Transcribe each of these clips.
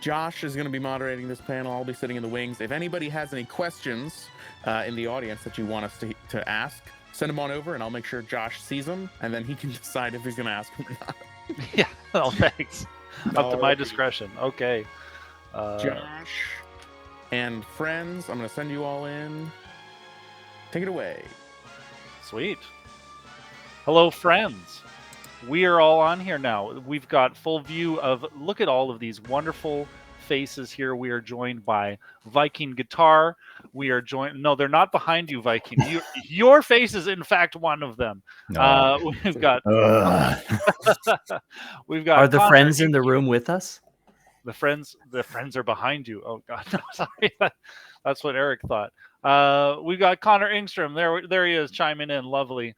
Josh is going to be moderating this panel. I'll be sitting in the wings. If anybody has any questions in the audience that you want us to ask, send them on over, and I'll make sure Josh sees them, and then he can decide if he's going to ask them or not. Yeah, well, thanks. Up to my discretion. Okay. Josh and friends, I'm going to send you all in. Take it away. Sweet. Hello, friends. We are all on here now. We've got full view of, look at all of these wonderful faces here. We are joined by Viking Guitar. We are joined, no, they're not behind you, Viking. Your face is in fact one of them. No. We've got, we've got. Are the Connor friends in the room with us? The friends are behind you. Oh God, no, sorry. That's what Eric thought. We've got Connor Ingstrom. There he is, chiming in. Lovely.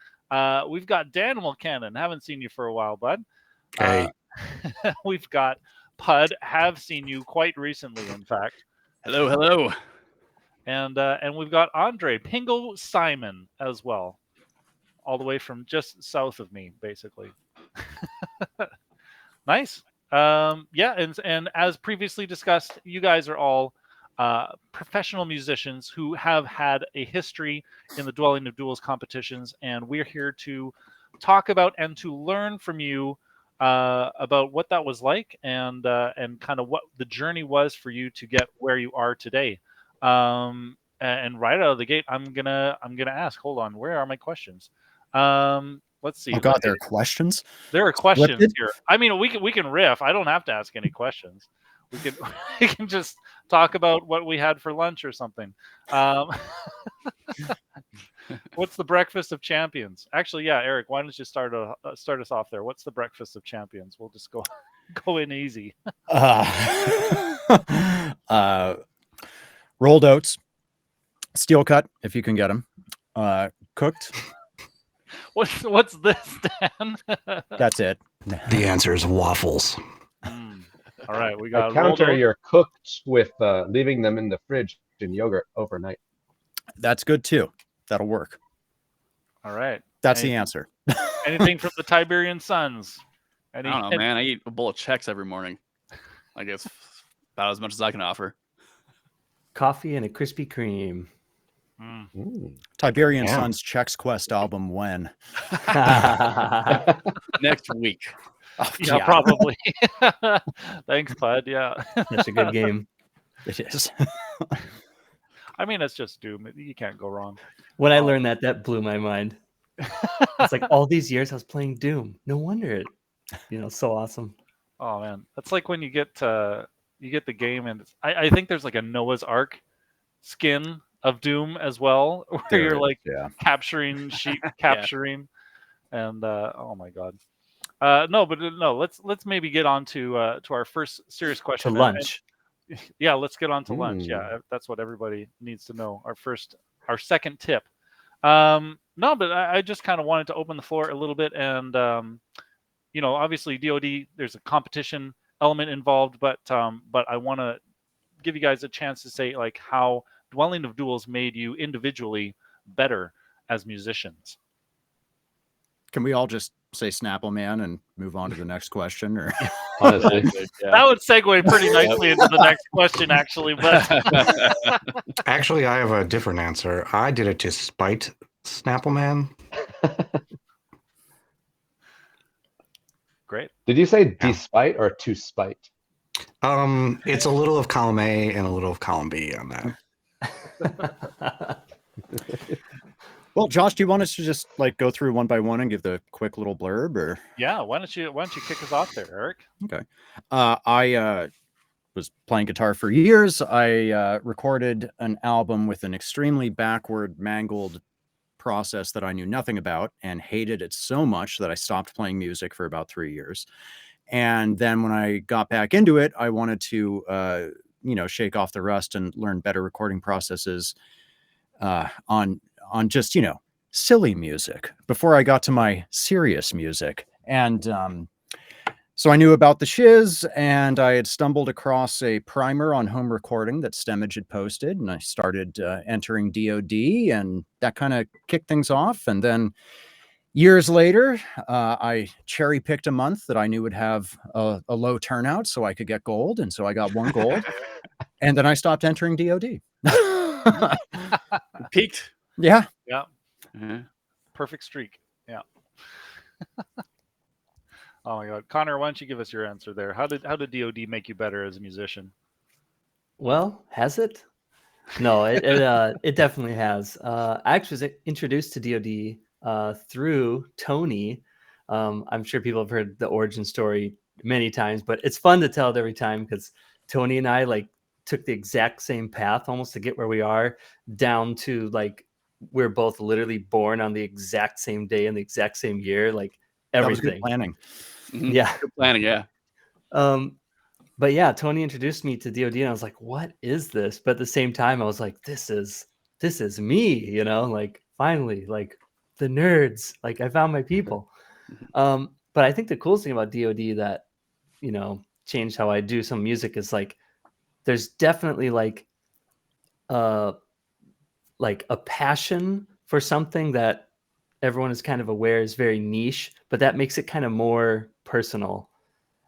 We've got Dan Mulcannon. Haven't seen you for a while, bud. Hey. We've got Pud. Have seen you quite recently, in fact. Hello. And we've got Andre Pingo Simon as well, all the way from just south of me, basically. Nice. Yeah, and as previously discussed, you guys are all professional musicians who have had a history in the Dwelling of Duels competitions, and we're here to talk about and to learn from you about what that was like and kind of what the journey was for you to get where you are today. And right out of the gate, I'm gonna ask. Hold on, where are my questions? Let's see. Oh God, there are questions. There are questions here. I mean, we can riff. I don't have to ask any questions. We can just talk about what we had for lunch or something. What's the breakfast of champions? Actually, yeah, Eric, why don't you start us off there? What's the breakfast of champions? We'll just go in easy. Rolled oats, steel cut if you can get them, cooked. What's this, Dan? That's it. The answer is waffles. All right, we got. I counter your cooked with leaving them in the fridge in yogurt overnight. That's good too. That'll work. All right. That's the answer. Anything from the Tiberian Sons? I don't know, man. I eat a bowl of Chex every morning. I guess about as much as I can offer. Coffee and a Krispy Kreme. Tiberian Sons Chex Quest album when? Next week. Oh, yeah, probably. Thanks, Bud. Yeah. That's a good game. It is. I mean, it's just Doom. You can't go wrong. When I learned that blew my mind. It's like all these years I was playing Doom. No wonder so awesome. Oh man, that's like when you get the game and I think there's like a Noah's Ark skin of Doom as well, where you're like capturing sheep, and oh my God. No. Let's maybe get on to our first serious question. To lunch. Yeah, let's get on to lunch. Yeah, that's what everybody needs to know. Our second tip. No, but I just kind of wanted to open the floor a little bit, and obviously DoD, there's a competition element involved, but I want to give you guys a chance to say like how Dwelling of Duels made you individually better as musicians. Can we all just say Snapple Man and move on to the next question? Or honestly, that would segue pretty nicely into the next question, actually. But actually, I have a different answer. I did it to spite Snapple Man. Great. Did you say despite or to spite? It's a little of column A and a little of column B on that. Well, Josh, do you want us to just like go through one by one and give the quick little blurb, or? Yeah, why don't you kick us off there, Eric? Okay. I was playing guitar for years. I recorded an album with an extremely backward, mangled process that I knew nothing about and hated it so much that I stopped playing music for about 3 years. And then when I got back into it, I wanted to, shake off the rust and learn better recording processes on just, silly music before I got to my serious music. And so I knew about the shiz, and I had stumbled across a primer on home recording that Stemage had posted, and I started entering DoD, and that kind of kicked things off. And then Years later, I cherry picked a month that I knew would have a low turnout so I could get gold. And so I got 1 gold. And then I stopped entering DoD. Peaked. Yeah. Yeah. Mhm. Perfect streak. Yeah. Oh my God, Connor, why don't you give us your answer there? How did DoD make you better as a musician? Well, has it? No, it definitely has. I actually was introduced to DoD through Tony. I'm sure people have heard the origin story many times, but it's fun to tell it every time because Tony and I like took the exact same path almost to get where we are, down to like we're both literally born on the exact same day in the exact same year, like That was good everything. planning. Mhm. Yeah. Good planning. Yeah. But yeah, Tony introduced me to DoD, and I was like, "What is this?" But at the same time, I was like, "This is me," you know. Like finally, like the nerds, like I found my people. But I think the coolest thing about DoD that changed how I do some music is like there's definitely like a passion for something that everyone is kind of aware is very niche, but that makes it kind of more personal.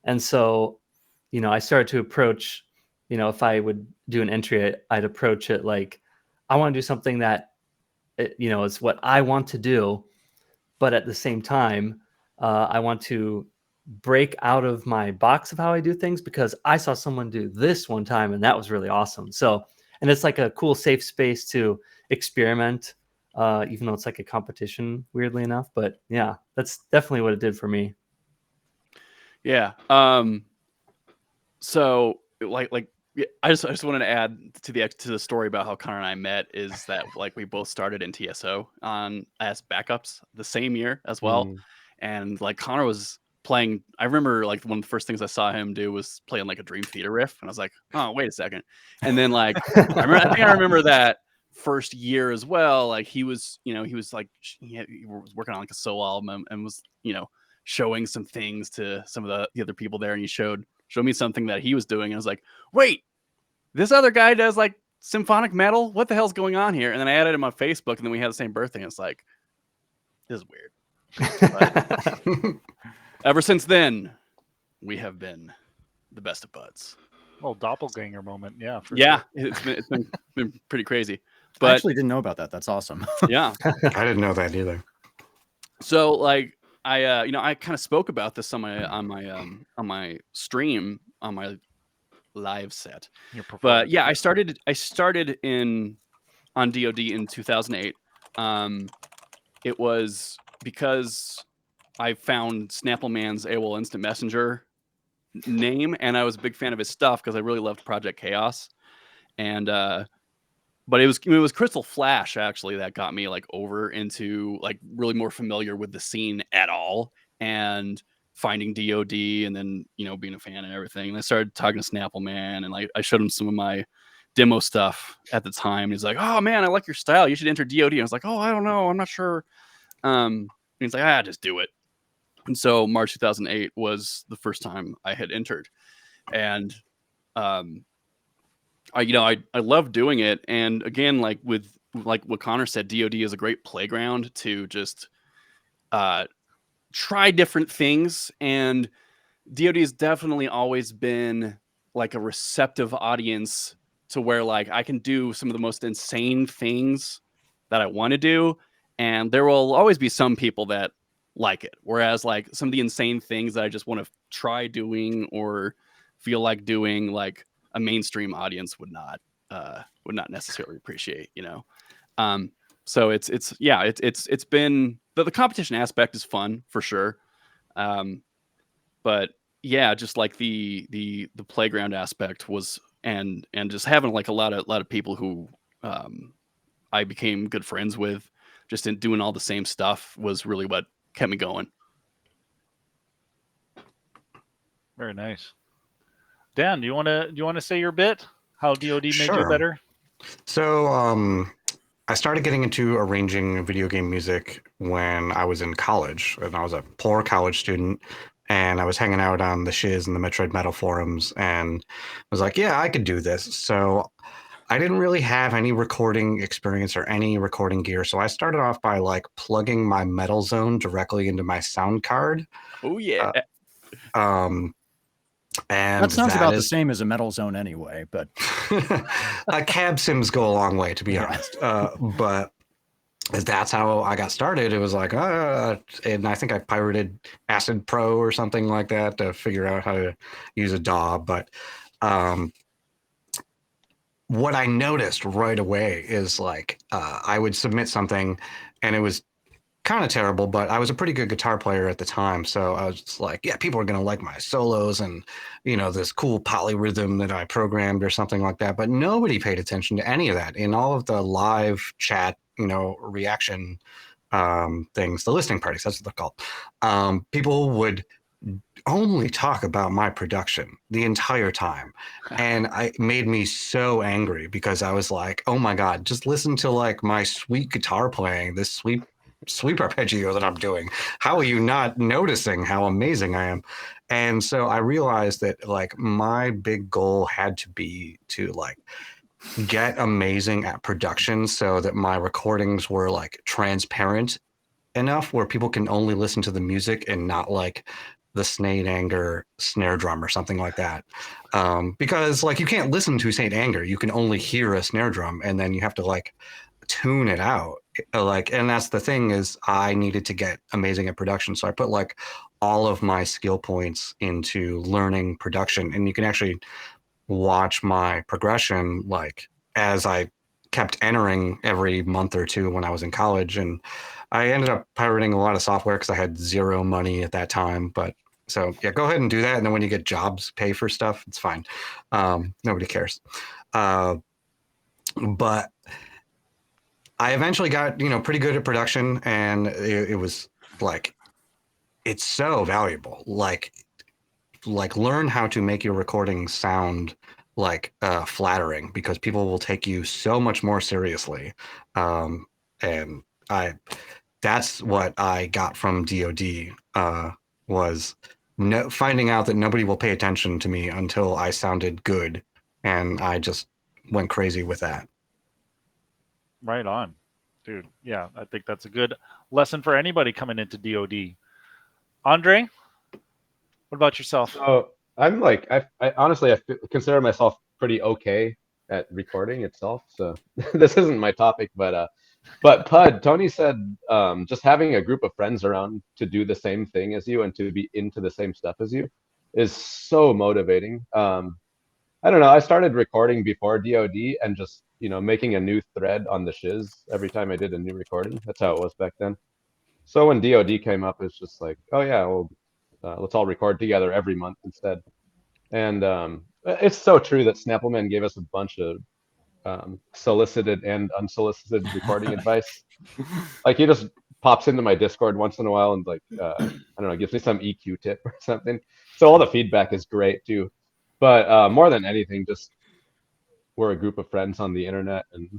And so, I started to approach, if I would do an entry, I'd approach it like, I want to do something that, is what I want to do. But at the same time, I want to break out of my box of how I do things because I saw someone do this one time and that was really awesome. So, and it's like a cool, safe space to experiment, even though it's like a competition, weirdly enough. But yeah, that's definitely what it did for me. Yeah. So like yeah, I just wanted to add to the story about how Connor and I met is that like we both started in TSO as backups the same year as well. And like Connor was playing, I remember like one of the first things I saw him do was playing like a Dream Theater riff, and I was like, oh, wait a second. And then like I think I remember that first year as well. Like he was like he was working on like a solo album and was showing some things to some of the other people there, and he showed me something that he was doing, and I was like, wait, this other guy does like symphonic metal? What the hell's going on here? And then I added him on Facebook, and then we had the same birthday, and it's like, this is weird. But ever since then, we have been the best of buds. Well, doppelganger moment, yeah. Yeah, Sure. it's been pretty crazy. I But actually didn't know about that. That's awesome. yeah, I didn't know that either. so like I I kind of spoke about this on my stream on my live set. But yeah, I started on DoD in 2008. It was because I found Snappleman's AOL Instant Messenger name, and I was a big fan of his stuff because I really loved Project Chaos. And but it was Crystal Flash actually that got me like over into like really more familiar with the scene at all, and finding DoD, and then being a fan and everything. And I started talking to Snappleman, and like I showed him some of my demo stuff at the time. He's like, "Oh man, I like your style. You should enter DoD." And I was like, "Oh, I don't know. I'm not sure." And he's like, just do it. And so March 2008 was the first time I had entered, and I love doing it. And again, like with like what Connor said, DoD is a great playground to just try different things. And DoD has definitely always been like a receptive audience to where like I can do some of the most insane things that I want to do, and there will always be some people that like it. Whereas like some of the insane things that I just want to try doing or feel like doing, like a mainstream audience would not necessarily appreciate, So it's been the competition aspect is fun for sure. But yeah, just like the playground aspect was, and just having like a lot of people who I became good friends with just in doing all the same stuff was really what kept me going. Very nice. Dan, do you want to say your bit? How DoD made you Sure. better? So I started getting into arranging video game music when I was in college, and I was a poor college student, and I was hanging out on the Shiz and the Metroid Metal forums, and I was like, yeah, I could do this. So I didn't really have any recording experience or any recording gear. So I started off by like plugging my Metal Zone directly into my sound card. Oh yeah. And That sounds that about the is same as a Metal Zone anyway, but cab sims go a long way, to be Yeah. honest. But that's how I got started. It was like, and I think I pirated Acid Pro or something like that to figure out how to use a DAW. But what I noticed right away is like I would submit something and it was kind of terrible, but I was a pretty good guitar player at the time. So I was just like, yeah, people are going to like my solos and, this cool polyrhythm that I programmed or something like that. But nobody paid attention to any of that in all of the live chat, reaction things, the listening parties, that's what they're called. People would only talk about my production the entire time. And it made me so angry because I was like, oh my God, just listen to like my sweet guitar playing, this sweep arpeggio that I'm doing. How are you not noticing how amazing I am? And so I realized that like my big goal had to be to like get amazing at production so that my recordings were like transparent enough where people can only listen to the music and not like the Saint Anger snare drum or something like that. Because like you can't listen to Saint Anger, you can only hear a snare drum and then you have to like tune it out. And that's the thing is I needed to get amazing at production. So I put like all of my skill points into learning production, and you can actually watch my progression like as I kept entering every month or two when I was in college. And I ended up pirating a lot of software because I had zero money at that time. But so yeah, go ahead and do that. And then when you get jobs, pay for stuff. It's fine. Nobody cares. But I eventually got, pretty good at production, and it was like, it's so valuable. Like learn how to make your recordings sound like flattering, because people will take you so much more seriously. And that's what I got from DoD was finding out that nobody will pay attention to me until I sounded good, and I just went crazy with that. Right on, dude. Yeah, I think that's a good lesson for anybody coming into DoD. Andre, what about yourself? So I'm like, I honestly, consider myself pretty okay at recording itself. So this isn't my topic, but Pud, Tony said, just having a group of friends around to do the same thing as you and to be into the same stuff as you is so motivating. I don't know. I started recording before DoD and just, making a new thread on the shiz every time I did a new recording. That's how it was back then. So when DoD came up, it's just like, oh yeah, well, let's all record together every month instead. And it's so true that Snappleman gave us a bunch of solicited and unsolicited recording advice. Like he just pops into my Discord once in a while and like, I don't know, gives me some EQ tip or something. So all the feedback is great too. But more than anything, just we're a group of friends on the internet, and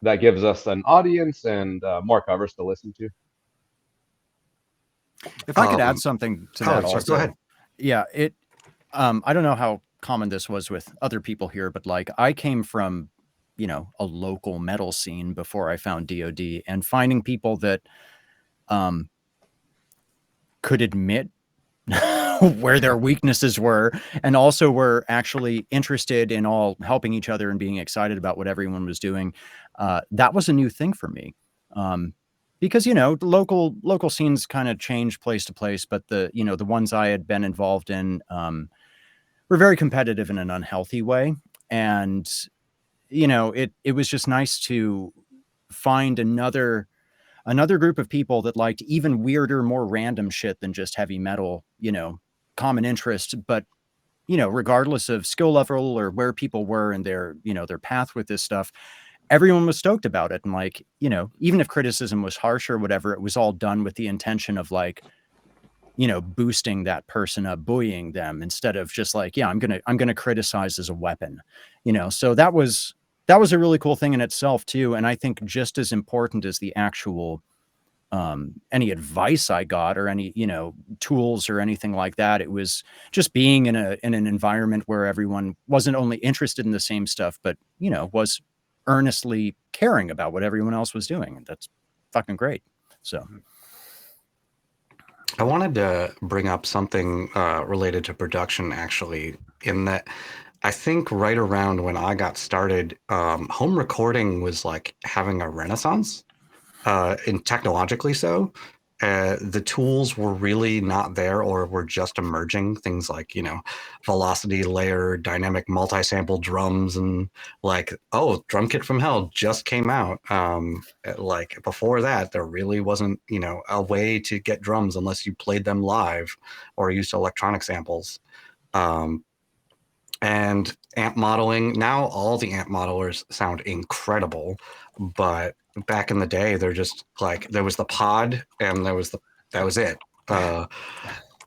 that gives us an audience and more covers to listen to. If I could add something to that also. Go ahead. Yeah, I don't know how common this was with other people here, but like I came from, a local metal scene before I found DoD, and finding people that could admit where their weaknesses were and also were actually interested in all helping each other and being excited about what everyone was doing. That was a new thing for me. Because, local scenes kind of change place to place, but the ones I had been involved in were very competitive in an unhealthy way. And, it was just nice to find another group of people that liked even weirder, more random shit than just heavy metal, common interest. But, regardless of skill level or where people were in their path with this stuff, everyone was stoked about it. And like, even if criticism was harsh or whatever, it was all done with the intention of like, boosting that person up, buoying them, instead of just like, yeah, I'm going to criticize as a weapon, so that was a really cool thing in itself too. And I think just as important as the actual, any advice I got or any, tools or anything like that. It was just being in an environment where everyone wasn't only interested in the same stuff, but, was earnestly caring about what everyone else was doing. And that's fucking great. So I wanted to bring up something related to production, actually, in that I think right around when I got started, home recording was like having a renaissance, and technologically so. The tools were really not there or were just emerging. Things like, velocity layer, dynamic multi-sample drums, and like, oh, Drum Kit from Hell just came out. Like before that, there really wasn't, a way to get drums unless you played them live or used electronic samples. And amp modeling, now all the amp modelers sound incredible, but back in the day, they're just like, there was the pod and that was it.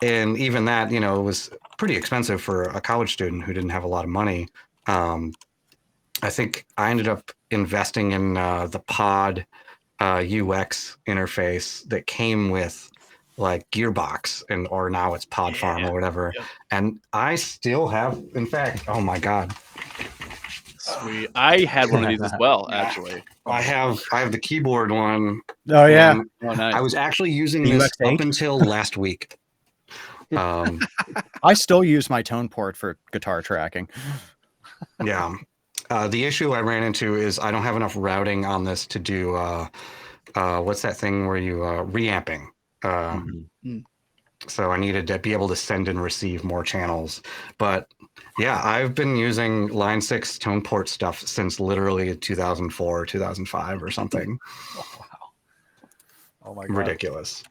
And even that, it was pretty expensive for a college student who didn't have a lot of money. I think I ended up investing in the pod UX interface that came with like Gearbox or now it's Pod Farm or whatever. Yep. And I still have, in fact, oh my God. Sweet. I had one of these as well, actually. I have the keyboard one. Oh yeah. Oh, nice. I was actually using The this UX8? up until last week. I still use my tone port for guitar tracking. Yeah. The issue I ran into is I don't have enough routing on this to do what's that thing where you reamping. So I needed to be able to send and receive more channels. But yeah, I've been using Line 6 tone port stuff since literally 2004, 2005 or something. Oh, wow. Oh my God. Ridiculous.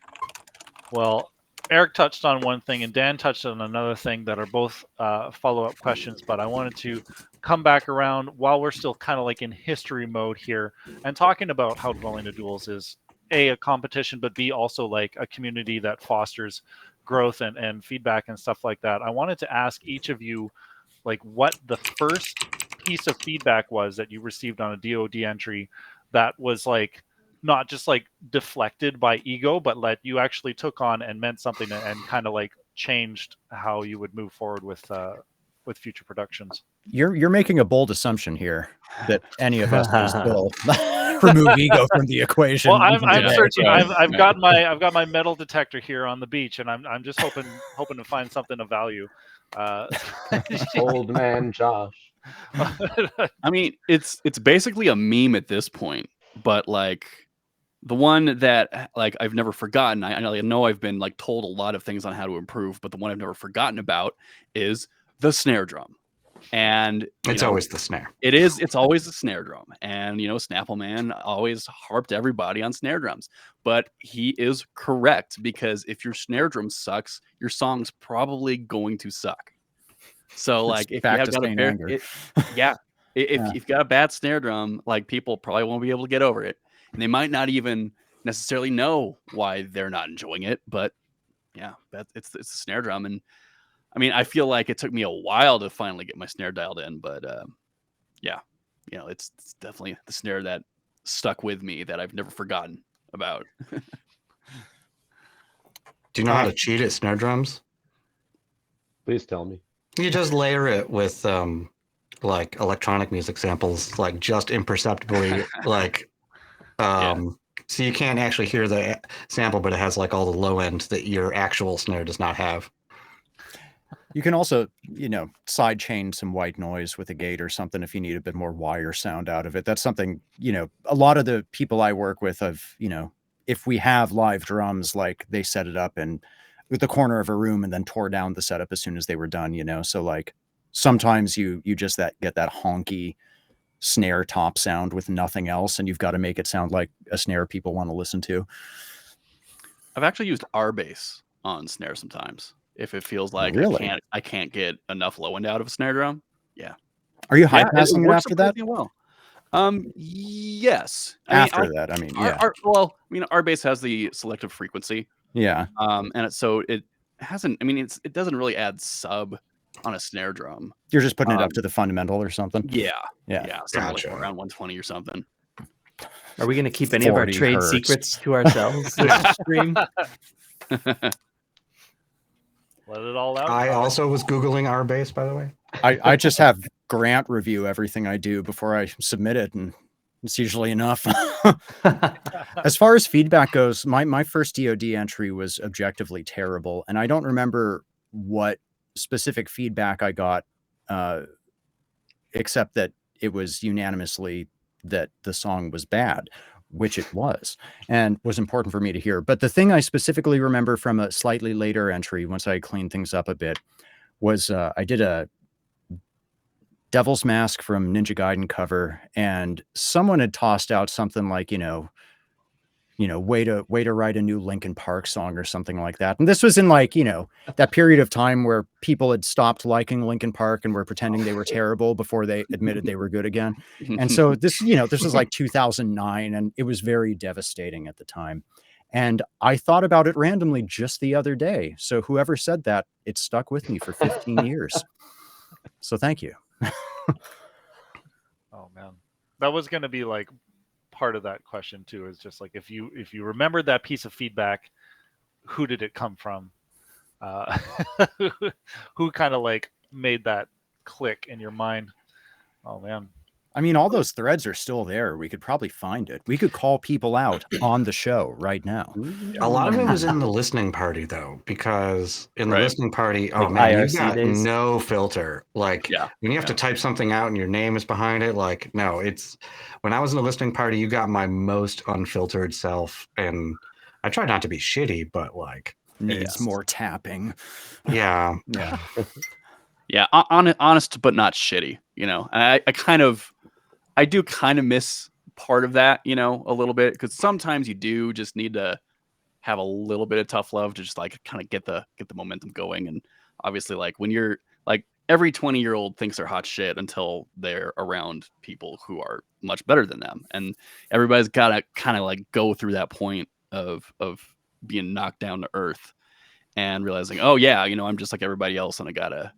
Well, Eric touched on one thing and Dan touched on another thing that are both follow-up questions, but I wanted to come back around while we're still kind of like in history mode here and talking about how Dwelling of Duels is a competition, but B, also like a community that fosters growth and feedback and stuff like that. I wanted to ask each of you like what the first piece of feedback was that you received on a DoD entry that was like not just like deflected by ego, but that you actually took on and meant something and kind of like changed how you would move forward with future productions. You're making a bold assumption here that any of us will still remove ego from the equation. Well, I'm today. searching. Right. I've got my metal detector here on the beach, and I'm just hoping to find something of value. Old man Josh. I mean, it's basically a meme at this point, but like the one that like I've never forgotten. I know I've been like told a lot of things on how to improve, but the one I've never forgotten about is the snare drum. And It's always the snare. It's always the snare drum. And Snapple Man always harped everybody on snare drums. But he is correct, because if your snare drum sucks, your song's probably going to suck. So like if you have got a if you've got a bad snare drum, like people probably won't be able to get over it. And they might not even necessarily know why they're not enjoying it, but yeah, it's the snare drum. And I mean, I feel like it took me a while to finally get my snare dialed in, but yeah, it's definitely the snare that stuck with me that I've never forgotten about. Do you know how to cheat at snare drums? Please tell me. You just layer it with like electronic music samples, like just imperceptibly, like so you can't actually hear the sample, but it has like all the low end that your actual snare does not have. You can also, side chain some white noise with a gate or something if you need a bit more wire sound out of it. That's something, a lot of the people I work with have, if we have live drums, like they set it up in with the corner of a room and then tore down the setup as soon as they were done, So like sometimes you just get that honky snare top sound with nothing else, and you've got to make it sound like a snare people want to listen to. I've actually used R bass on snare sometimes. If it feels like Really? I can't get enough low end out of a snare drum. Yeah. Are you high passing it works after that? surprisingly well. Yes. R bass has the selective frequency. Yeah. And so it hasn't. I mean, it doesn't really add sub on a snare drum. You're just putting it up to the fundamental or something. Yeah. Yeah. Something Gotcha. like around 120 or something. Are we going to keep any of our 40 trade hertz. secrets to ourselves this stream? Let it all out. I also was Googling our base, by the way. I just have Grant review everything I do before I submit it, and it's usually enough. As far as feedback goes, my first DoD entry was objectively terrible, and I don't remember what specific feedback I got, except that it was unanimously that the song was bad, which it was, and was important for me to hear. But the thing I specifically remember from a slightly later entry, once I cleaned things up a bit, was I did a Devil's Mask from Ninja Gaiden cover, and someone had tossed out something like, way to write a new Linkin Park song or something like that. And this was in like, that period of time where people had stopped liking Linkin Park and were pretending they were terrible before they admitted they were good again. And so this was like 2009, and it was very devastating at the time. And I thought about it randomly just the other day. So whoever said that, it stuck with me for 15 years. So thank you. Oh man, that was going to be like part of that question too. Is just like if you remembered that piece of feedback, who did it come from? Who kind of like made that click in your mind? Oh man. I mean, all those threads are still there. We could probably find it. We could call people out on the show right now. A lot of it was in the listening party, though, because in the Right. listening party, Like man, you IRC got days? no filter. Like Yeah. when you have to type something out and your name is behind it, like, no, it's when I was in the listening party, you got my most unfiltered self. And I tried not to be shitty, but like, Needs more tapping. yeah. Yeah. Yeah, honest but not shitty, And I do kind of miss part of that, a little bit, because sometimes you do just need to have a little bit of tough love to just like kind of get the momentum going. And obviously, like when you're like every 20-year-old thinks they're hot shit until they're around people who are much better than them, and everybody's got to kind of like go through that point of being knocked down to earth and realizing, oh yeah, I'm just like everybody else, and I gotta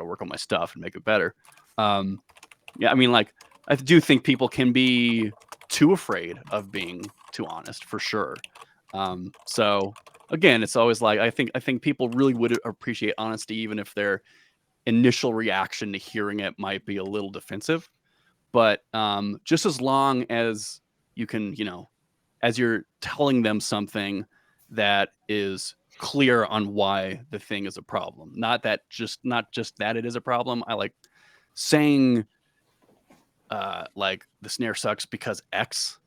work on my stuff and make it better. Yeah, I mean, like, I do think people can be too afraid of being too honest, for sure. So again, it's always like I think people really would appreciate honesty, even if their initial reaction to hearing it might be a little defensive. But just as long as you can, as you're telling them something that is clear on why the thing is a problem, not just that it is a problem. I like saying like the snare sucks because X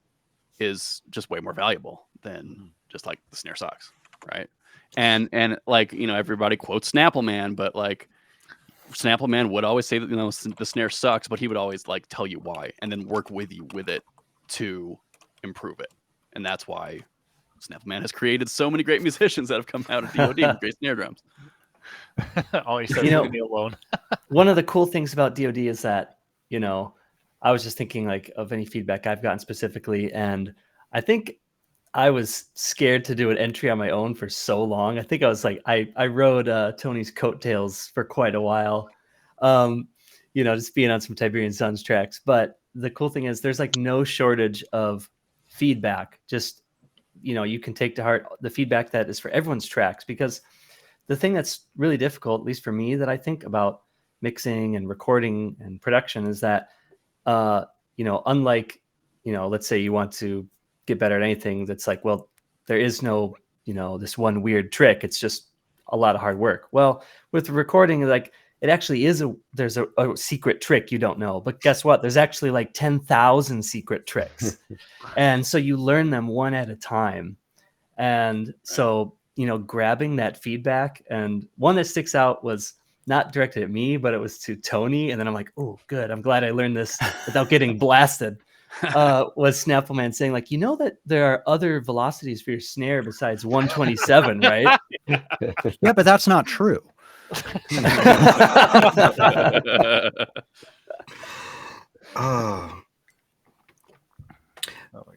is just way more valuable than just like the snare sucks, right? And like, everybody quotes Snapple Man, but like Snapple Man would always say that the snare sucks, but he would always like tell you why and then work with you with it to improve it. And that's why Snapple Man has created so many great musicians that have come out of DoD with great snare drums. All he says is leave me alone. One of the cool things about DoD is that, I was just thinking like of any feedback I've gotten specifically, and I think I was scared to do an entry on my own for so long. I think I was like, I rode Tony's coattails for quite a while, just being on some Tiberian Suns tracks. But the cool thing is there's like no shortage of feedback. Just, you can take to heart the feedback that is for everyone's tracks, because the thing that's really difficult, at least for me, that I think about mixing and recording and production is that, unlike, let's say you want to get better at anything that's like, well, there is no, this one weird trick. It's just a lot of hard work. Well, with recording, like it actually is there's a secret trick you don't know, but guess what? There's actually like 10,000 secret tricks. And so you learn them one at a time. And so, grabbing that feedback, and one that sticks out was not directed at me, but it was to Tony. And then I'm like, oh, good. I'm glad I learned this without getting blasted. Was Snapple Man saying like, that there are other velocities for your snare besides 127, right? Yeah, but that's not true.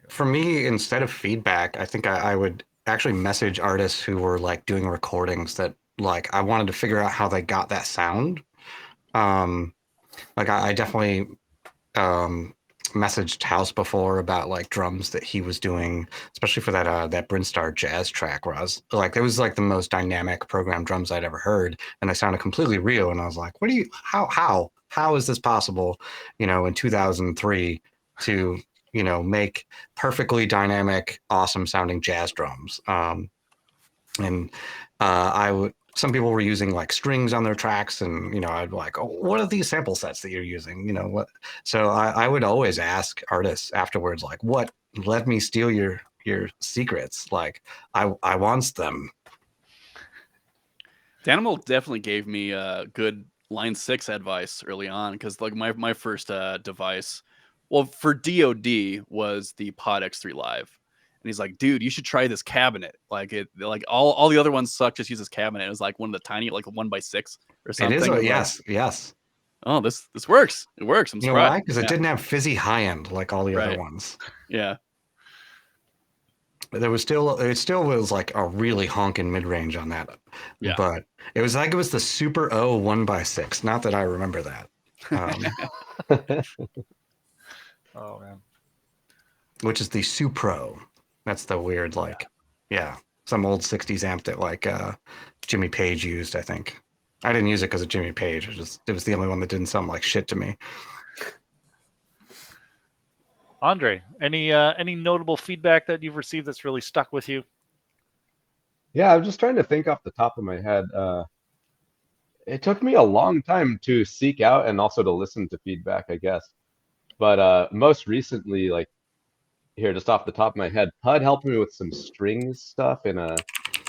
For me, instead of feedback, I think I would actually message artists who were like doing recordings that like I wanted to figure out how they got that sound. Like I definitely messaged House before about like drums that he was doing, especially for that Brinstar jazz track where I was like, it was like the most dynamic programmed drums I'd ever heard, and they sounded completely real. And I was like, how is this possible? In 2003 to make perfectly dynamic, awesome sounding jazz drums. And some people were using like strings on their tracks, and I'd be like, oh, what are these sample sets that you're using? What? So I would always ask artists afterwards, like, what? Let me steal your secrets. Like, I want them. Danimal definitely gave me good Line 6 advice early on, because like my first device, well, for DoD was the Pod X3 Live. And he's like, dude, you should try this cabinet. Like all the other ones suck. Just use this cabinet. It was like one of the tiny, like 1x6 or something. It is. Like, yes. Oh, this works. It works. I'm surprised. You know why? Because it didn't have fizzy high end like all the other ones. Yeah. It still was like a really honking mid range on that. Yeah. But it was the Super O 1x6. Not that I remember that. Oh man. Which is the Supro. That's the weird, some old 60s amp that like Jimmy Page used, I think. I didn't use it because of Jimmy Page. It was the only one that didn't sound like shit to me. Andre, any notable feedback that you've received that's really stuck with you? Yeah, I'm just trying to think off the top of my head. It took me a long time to seek out and also to listen to feedback, I guess. But most recently, like, here, just off the top of my head, Pud helped me with some strings stuff in a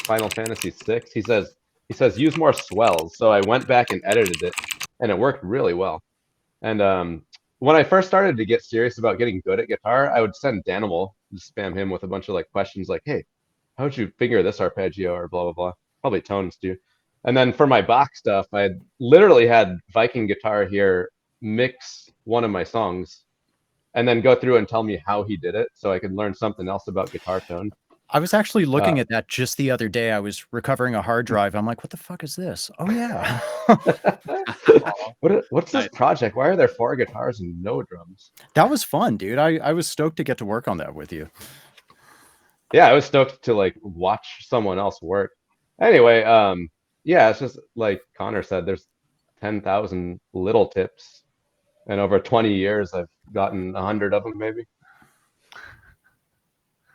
Final Fantasy VI. He says use more swells. So I went back and edited it, and it worked really well. And when I first started to get serious about getting good at guitar, I would send Danimal, just spam him with a bunch of like questions like, hey, how would you figure this arpeggio or blah blah blah. Probably tones too. And then for my Bach stuff, I literally had Viking Guitar here mix one of my songs, and then go through and tell me how he did it so I could learn something else about guitar tone. I was actually looking at that just the other day. I was recovering a hard drive. I'm like, what the fuck is this? Oh, yeah. What's this project? Why are there 4 guitars and no drums? That was fun, dude. I was stoked to get to work on that with you. Yeah, I was stoked to like watch someone else work. Anyway, yeah, it's just like Connor said, there's 10,000 little tips. And over 20 years, I've gotten 100 of them, maybe.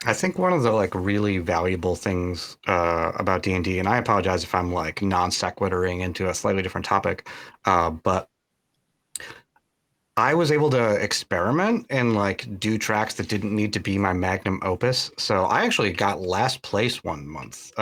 I think one of the like really valuable things about D&D, and I apologize if I'm like non sequituring into a slightly different topic, but I was able to experiment and like do tracks that didn't need to be my magnum opus. So I actually got last place one month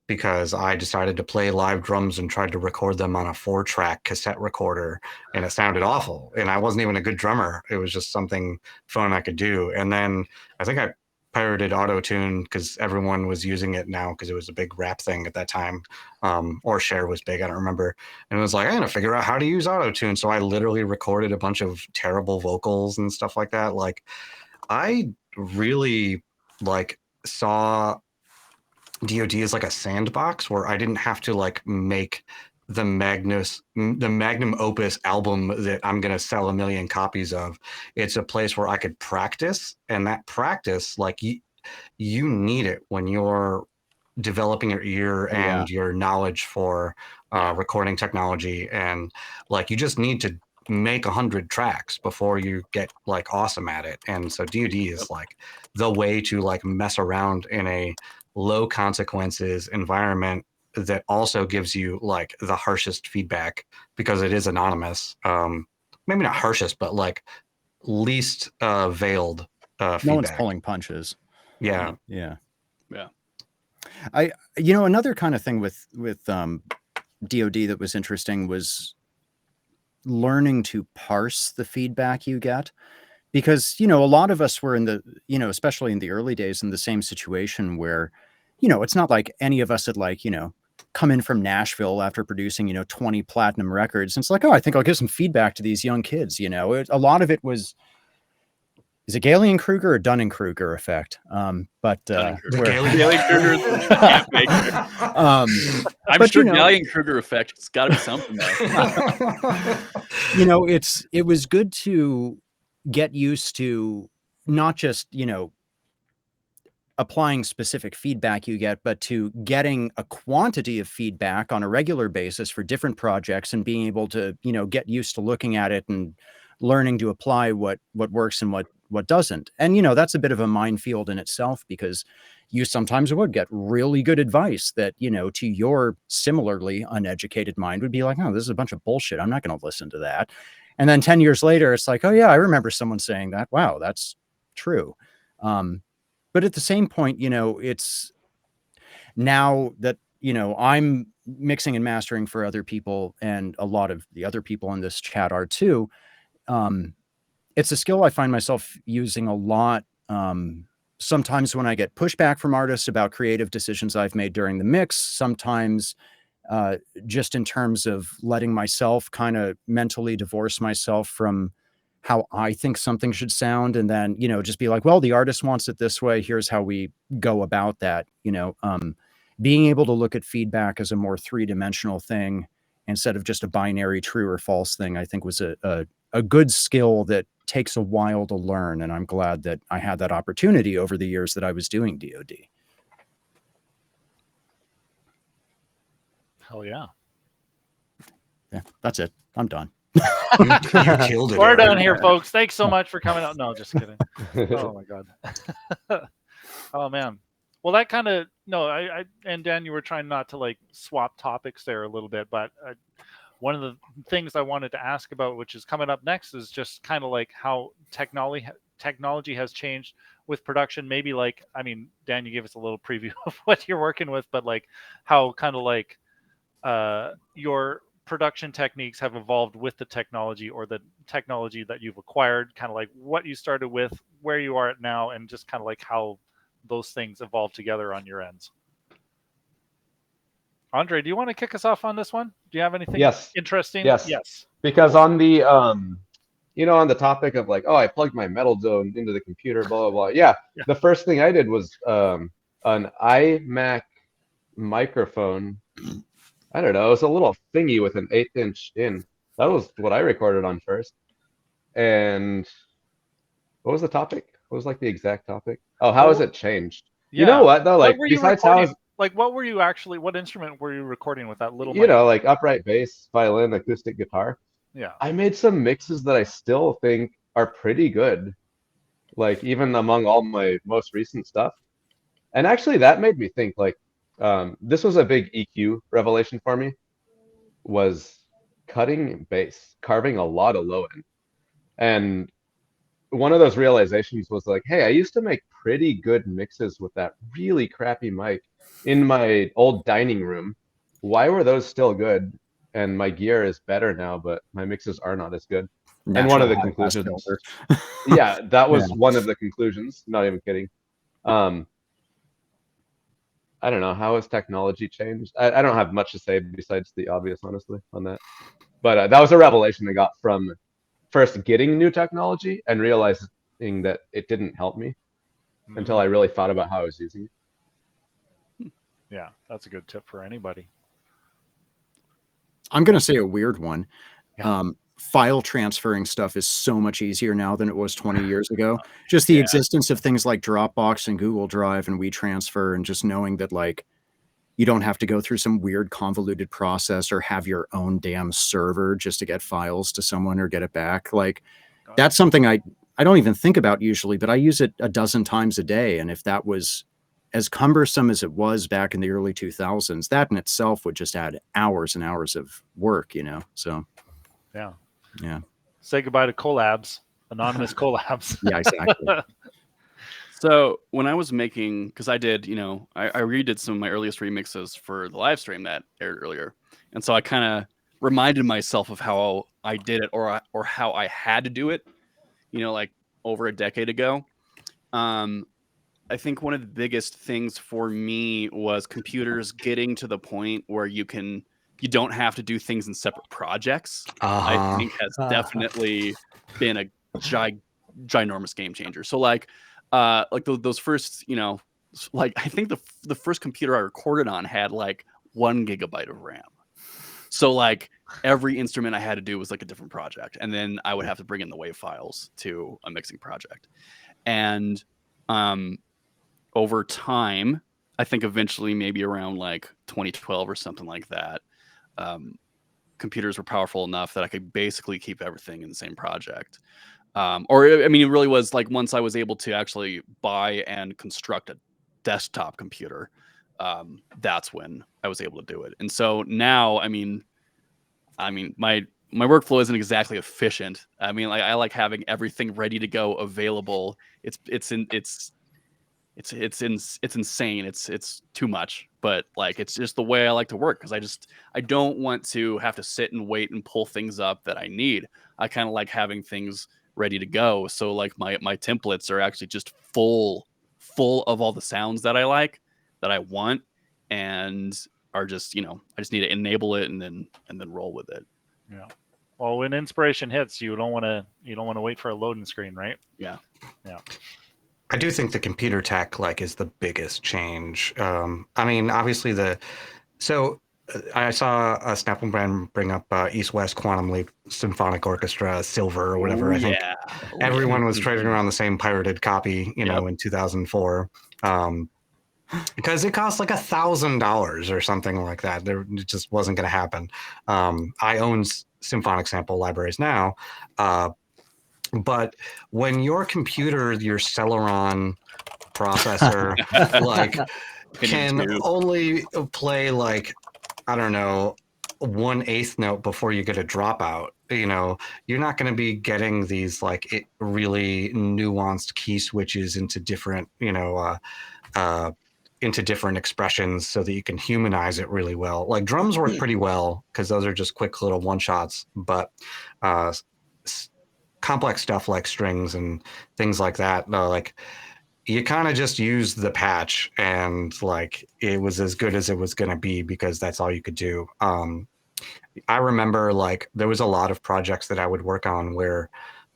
because I decided to play live drums and tried to record them on a 4-track cassette recorder, and it sounded awful. And I wasn't even a good drummer. It was just something fun I could do. And then I think I pirated auto-tune because everyone was using it now because it was a big rap thing at that time, or Cher was big, I don't remember. And it was like, I'm gonna figure out how to use auto-tune. So I literally recorded a bunch of terrible vocals and stuff like that. Like, I really like saw DoD as like a sandbox where I didn't have to like make the magnum opus album that I'm going to sell 1 million copies of. It's a place where I could practice, and that practice, like you need it when you're developing your ear and your knowledge for recording technology. And like, you just need to make 100 tracks before you get like awesome at it. And so DoD is like the way to like mess around in a low consequences environment that also gives you like the harshest feedback because it is anonymous. Maybe not harshest, but like least veiled feedback. No one's pulling punches. Yeah. Another kind of thing with DoD that was interesting was learning to parse the feedback you get, because a lot of us were in the especially in the early days in the same situation where it's not like any of us had like come in from Nashville after producing 20 platinum records, and it's like, oh, I think I'll give some feedback to these young kids. A lot of it was, is it Galen-Kruger or Dunning-Kruger effect? But Galen-Kruger is the champ maker. I'm sure Galen-Kruger effect. It's got to be something though. It was good to get used to not just, applying specific feedback you get, but to getting a quantity of feedback on a regular basis for different projects and being able to, get used to looking at it and learning to apply what works and what doesn't. And, that's a bit of a minefield in itself, because you sometimes would get really good advice that, to your similarly uneducated mind would be like, oh, this is a bunch of bullshit. I'm not going to listen to that. And then 10 years later, it's like, oh yeah, I remember someone saying that. Wow, that's true. But at the same point, it's now that, I'm mixing and mastering for other people, and a lot of the other people in this chat are too. It's a skill I find myself using a lot. Sometimes when I get pushback from artists about creative decisions I've made during the mix, sometimes just in terms of letting myself kind of mentally divorce myself from how I think something should sound, and then, just be like, well, the artist wants it this way. Here's how we go about that. Being able to look at feedback as a more three-dimensional thing instead of just a binary true or false thing, I think was a good skill that takes a while to learn. And I'm glad that I had that opportunity over the years that I was doing DoD. Hell yeah. Yeah, that's it. I'm done. You killed it. We're Eric. done here, folks. Thanks so much for coming out. No, just kidding. Oh my god. Oh man. Well, that kind of I and Dan, you were trying not to like swap topics there a little bit, but one of the things I wanted to ask about, which is coming up next, is just kind of like how technology has changed with production. Maybe like, I mean, Dan, you gave us a little preview of what you're working with, but like how kind of like your production techniques have evolved with the technology, or the technology that you've acquired, kind of like what you started with, where you are at now, and just kind of like how those things evolve together on your ends. Andre, do you want to kick us off on this one? Do you have anything interesting? Yes. Because on the on the topic of like, oh, I plugged my metal zone into the computer, blah blah blah. Yeah. The first thing I did was an iMac microphone. I don't know, it was a little thingy with an 1/8 inch in. That was what I recorded on first. And what was the topic? What was like the exact topic? Oh, how has it changed? Yeah. You know what though? Like, besides how what instrument were you recording with that little mic? Like upright bass, violin, acoustic guitar. Yeah. I made some mixes that I still think are pretty good. Like even among all my most recent stuff. And actually that made me think like, this was a big EQ revelation for me, was cutting bass, carving a lot of low end. And one of those realizations was like, hey, I used to make pretty good mixes with that really crappy mic in my old dining room. Why were those still good? And my gear is better now, but my mixes are not as good. And one of the conclusions, yeah, that was one of the conclusions, not even kidding. I don't know, how has technology changed? I don't have much to say besides the obvious, honestly, on that. But that was a revelation I got from first getting new technology and realizing that it didn't help me until I really thought about how I was using it. Yeah, that's a good tip for anybody. I'm going to say a weird one. Yeah. File transferring stuff is so much easier now than it was 20 years ago. Just the existence of things like Dropbox and Google Drive and WeTransfer, and just knowing that like you don't have to go through some weird convoluted process or have your own damn server just to get files to someone or get it back. Like that's something I don't even think about usually, but I use it a dozen times a day. And if that was as cumbersome as it was back in the early 2000s, that in itself would just add hours and hours of work, So yeah. Say goodbye to collabs, anonymous collabs. Yeah, exactly. So when I was making, because I did, I redid some of my earliest remixes for the live stream that aired earlier, and so I kind of reminded myself of how I did it, or how I had to do it, like over a decade ago. I think one of the biggest things for me was computers getting to the point where you don't have to do things in separate projects. I think has definitely been a ginormous game changer. So like those first, like I think the first computer I recorded on had like 1 gigabyte of RAM. So like every instrument I had to do was like a different project, and then I would have to bring in the wave files to a mixing project. And over time, I think eventually, maybe around like 2012 or something like that, computers were powerful enough that I could basically keep everything in the same project. Or I mean, it really was like once I was able to actually buy and construct a desktop computer, that's when I was able to do it. And so now, I mean, my workflow isn't exactly efficient. I mean, like I like having everything ready to go, available. It's insane. It's too much, but like it's just the way I like to work, because I don't want to have to sit and wait and pull things up that I need. I kind of like having things ready to go. So like my templates are actually just full of all the sounds that I like, that I want, and are just, I just need to enable it and then roll with it. Yeah. Well, when inspiration hits, you don't want to wait for a loading screen, right? Yeah. Yeah. I do think the computer tech is the biggest change. I mean, obviously I saw Snapple Brand bring up East West Quantum Leap Symphonic Orchestra Silver or whatever. I think everyone was trading around the same pirated copy, in 2004. Because it cost like $1,000 or something like that. It just wasn't going to happen. I own symphonic sample libraries now. But when your Celeron processor can only play I don't know, 1/8 note before you get a dropout, you're not going to be getting these really nuanced key switches into different, into different expressions so that you can humanize it really well. Like drums work pretty well because those are just quick little one shots, but complex stuff like strings and things like that, you kind of just use the patch, and it was as good as it was going to be because that's all you could do. I remember there was a lot of projects that I would work on where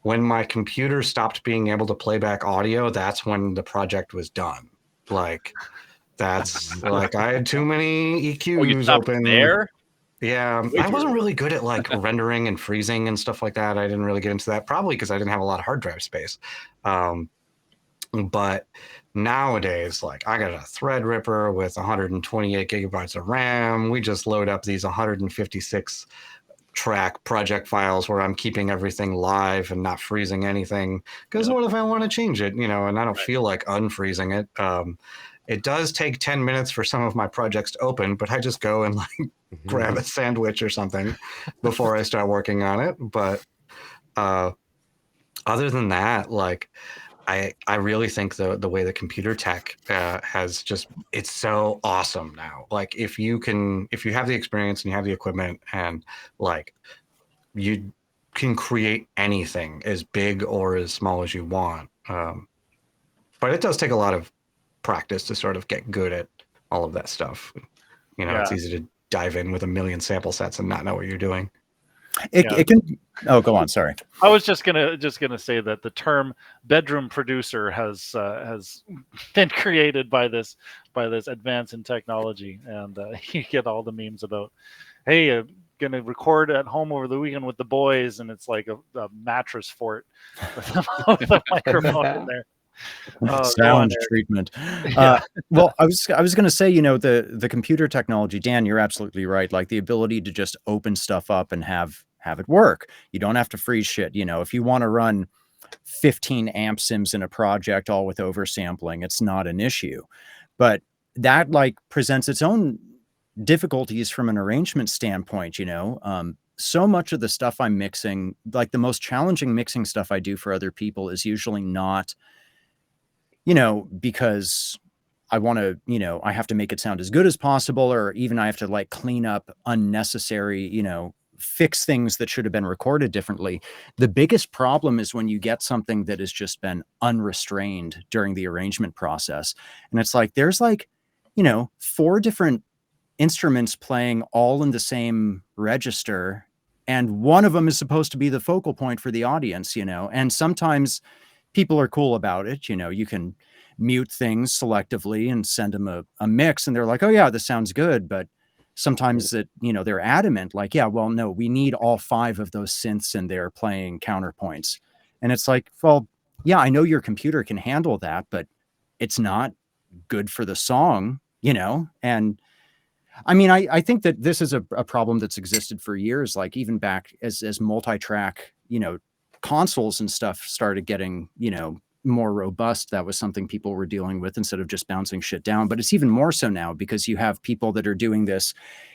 when my computer stopped being able to play back audio, that's when the project was done. That's I had too many EQs open there. Yeah, I wasn't really good at rendering and freezing and stuff like that. I didn't really get into that, probably because I didn't have a lot of hard drive space. But nowadays, I got a Threadripper with 128 gigabytes of RAM. We just load up these 156 track project files where I'm keeping everything live and not freezing anything. Because what if I want to change it, and I don't feel like unfreezing it. It does take 10 minutes for some of my projects to open, but I just go and grab a sandwich or something before I start working on it. But other than that, I really think the way the computer tech has it's so awesome now. If you have the experience and you have the equipment and you can create anything as big or as small as you want. But it does take a lot of practice to sort of get good at all of that stuff. It's easy to dive in with a million sample sets and not know what you're doing. It can. Oh, go on. Sorry. I was just gonna say that the term bedroom producer has been created by this advance in technology, and you get all the memes about, hey, I'm gonna record at home over the weekend with the boys, and it's like a mattress fort with a microphone in there. Sound treatment. Well, I was going to say, the computer technology, Dan, you're absolutely right. The ability to just open stuff up and have it work. You don't have to freeze shit. If you want to run 15 amp sims in a project, all with oversampling, it's not an issue. But that presents its own difficulties from an arrangement standpoint. So much of the stuff I'm mixing, the most challenging mixing stuff I do for other people is usually not, because I want to, I have to make it sound as good as possible, or even I have to clean up unnecessary, fix things that should have been recorded differently. The biggest problem is when you get something that has just been unrestrained during the arrangement process. And it's there's 4 different instruments playing all in the same register, and one of them is supposed to be the focal point for the audience, and sometimes people are cool about it. You can mute things selectively and send them a mix, and they're like, oh yeah, this sounds good. But sometimes that, they're adamant, like, yeah, well, no, we need all 5 of those synths in there playing counterpoints. And it's like, well, yeah, I know your computer can handle that, but it's not good for the song, And I mean, I think that this is a problem that's existed for years, like even back as multi-track, consoles and stuff started getting, more robust. That was something people were dealing with instead of just bouncing shit down. But it's even more so now because you have people that are doing this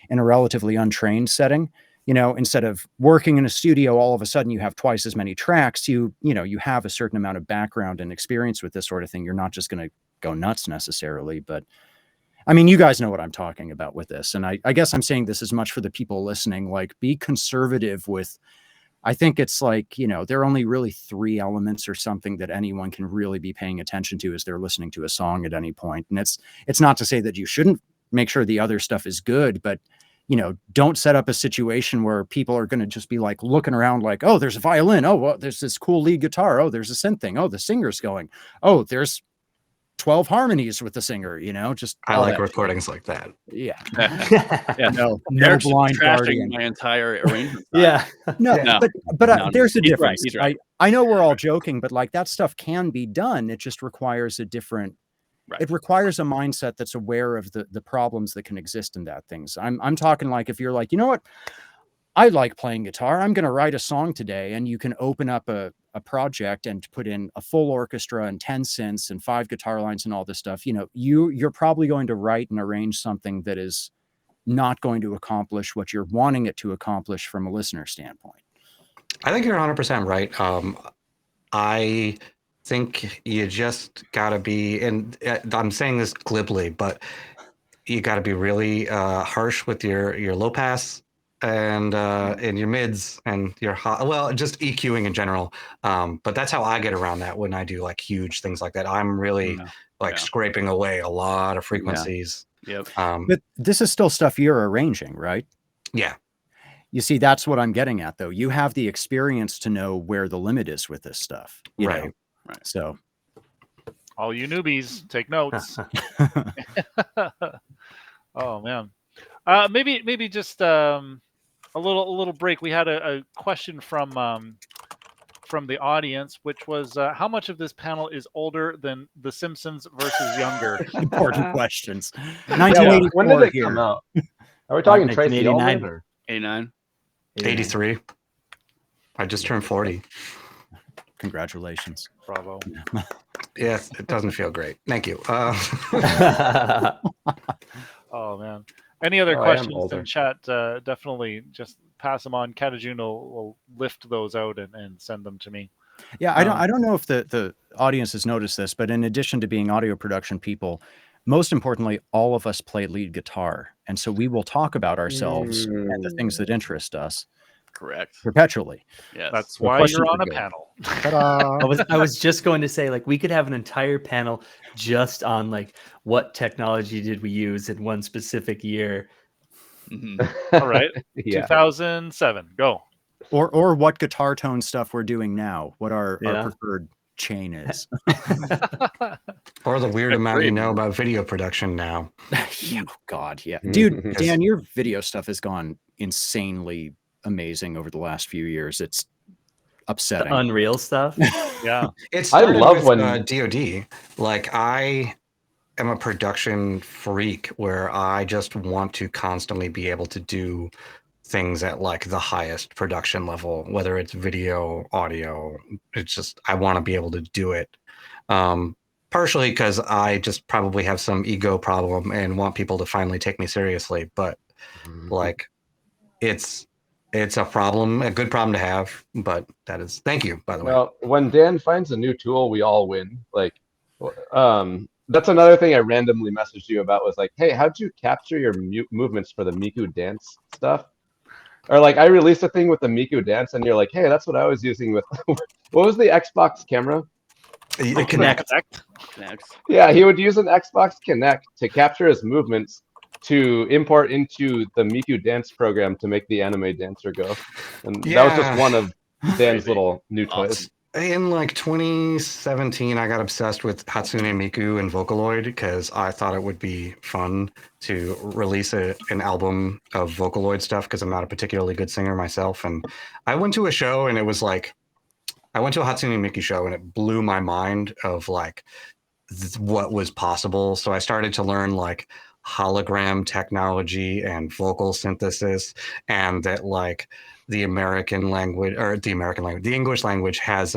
in a relatively untrained setting. Instead of working in a studio, all of a sudden you have twice as many tracks. You have a certain amount of background and experience with this sort of thing. You're not just going to go nuts necessarily, but I mean, you guys know what I'm talking about with this. And I guess I'm saying this as much for the people listening, like be conservative with, I think it's like, there are only really 3 elements or something that anyone can really be paying attention to as they're listening to a song at any point. And it's not to say that you shouldn't make sure the other stuff is good, but don't set up a situation where people are going to just be like looking around like, oh, there's a violin. Oh, well, there's this cool lead guitar. Oh, there's a synth thing. Oh, the singer's going. Oh, there's 12 harmonies with the singer, just I like recordings like that. Yeah. Yeah. No Eric's blind trashing guardian. my entire arrangement. Yeah. No, No. but No, there's a he's right, difference. he's right. I know we're all joking, but like that stuff can be done. It just requires a different. Right. It requires a mindset that's aware of the problems that can exist in that things. I'm talking like if you're like, you know what, I like playing guitar. I'm going to write a song today, and you can open up a project and put in a full orchestra and 10 synths and 5 guitar lines and all this stuff. You're probably going to write and arrange something that is not going to accomplish what you're wanting it to accomplish from a listener standpoint. I think you're 100% right. I think you just got to be, and I'm saying this glibly, but you got to be really harsh with your low pass and your mids and your high, well, just EQing in general. But that's how I get around that when I do like huge things like that. I'm really scraping away a lot of frequencies. Yep. But this is still stuff you're arranging, right? Yeah. You see, that's what I'm getting at, though. You have the experience to know where the limit is with this stuff. You know? Right. So, all you newbies, take notes. Oh man, maybe just a little break. We had a question from the audience, which was how much of this panel is older than The Simpsons versus younger? Important questions. Yeah, 1984 when did it here. come out? Are we talking Tracy 1989. Ullman or 89. 83. I just turned 40. Congratulations. Bravo. Yes, it doesn't feel great. Thank you. Oh man. Any other Oh, I am questions older. in chat? Definitely just pass them on. Katajun will lift those out and send them to me. Yeah, I don't know if the audience has noticed this, but in addition to being audio production people, most importantly, all of us play lead guitar. And so we will talk about ourselves and the things that interest us Correct. perpetually. Yes. That's The why question you're on a would go. panel. Ta-da. I was just going to say, like, we could have an entire panel just on like what technology did we use in one specific year. Mhm. All right. yeah. 2007. Go. Or what guitar tone stuff we're doing now, what our Yeah. preferred chain is. Or the weird amount you great. know about video production now. Oh, God, yeah. Dude, Dan, your video stuff has gone insanely amazing over the last few years. It's upsetting. The Unreal stuff. Yeah. It I started love with, when DoD. Like, I am a production freak where I just want to constantly be able to do things at like the highest production level, whether it's video, audio. It's just I want to be able to do it. Partially because I just probably have some ego problem and want people to finally take me seriously. But like, it's a problem, a good problem to have. But that is, thank you, by the way. Well, when Dan finds a new tool, we all win. Like, that's another thing I randomly messaged you about was like, hey, how'd you capture your movements for the Miku dance stuff? Or like, I released a thing with the Miku dance, and you're like, hey, that's what I was using with. What was the Xbox camera? The Oh, Kinect. Next. Yeah, he would use an Xbox Kinect to capture his movements to import into the Miku dance program to make the anime dancer go. And that was just Yeah. one of Dan's Crazy. little new Awesome. toys. In like 2017, I got obsessed with Hatsune Miku and Vocaloid because I thought it would be fun to release an album of Vocaloid stuff because I'm not a particularly good singer myself. And I went to a show and it was like, I went to a Hatsune Miku show and it blew my mind of like what was possible. So I started to learn like hologram technology and vocal synthesis, and that like the English language has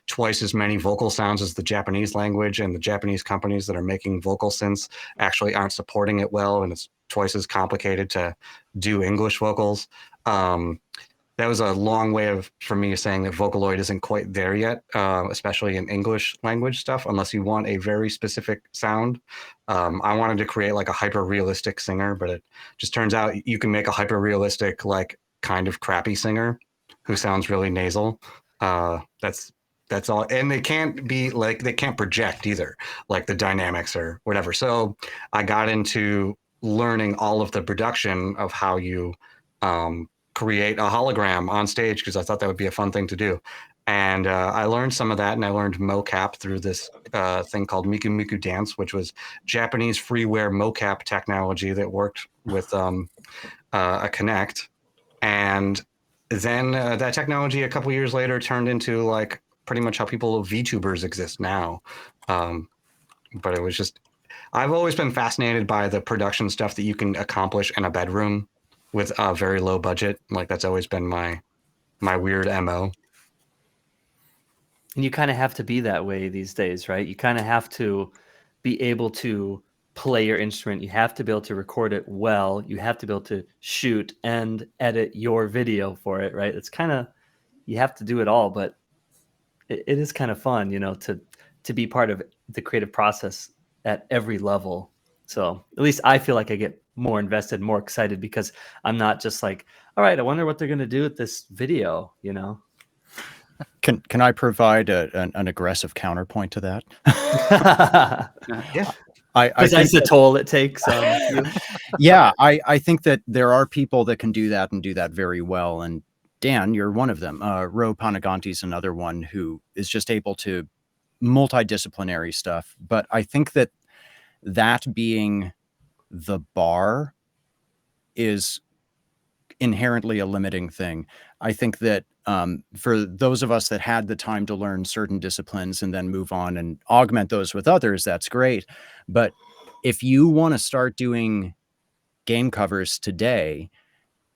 twice as many vocal sounds as the Japanese language, and the Japanese companies that are making vocal synths actually aren't supporting it well, and it's twice as complicated to do English vocals. That was a long way for me saying that Vocaloid isn't quite there yet, especially in English language stuff, unless you want a very specific sound. I wanted to create like a hyper realistic singer, but it just turns out you can make a hyper realistic, like kind of crappy singer who sounds really nasal. That's all. And they can't be like, they can't project either, like the dynamics or whatever. So I got into learning all of the production of how you create a hologram on stage because I thought that would be a fun thing to do. And I learned some of that, and I learned mocap through this thing called Miku Miku Dance, which was Japanese freeware mocap technology that worked with a Kinect. And then that technology a couple years later turned into like pretty much how VTubers exist now. But it was just, I've always been fascinated by the production stuff that you can accomplish in a bedroom with a very low budget. Like that's always been my weird MO. And you kind of have to be that way these days, right? You kind of have to be able to play your instrument. You have to be able to record it well. You have to be able to shoot and edit your video for it, right? It's kind of, you have to do it all, but it is kind of fun, to be part of the creative process at every level. So at least I feel like I get more invested, more excited because I'm not just like, all right, I wonder what they're going to do with this video, Can I provide an aggressive counterpoint to that? Yeah. Because that's the toll it takes. Yeah, I think that there are people that can do that and do that very well. And Dan, you're one of them. Ro Panaganti is another one who is just able to multidisciplinary stuff. But I think that being the bar is inherently a limiting thing. I think that for those of us that had the time to learn certain disciplines and then move on and augment those with others, that's great. But if you want to start doing game covers today,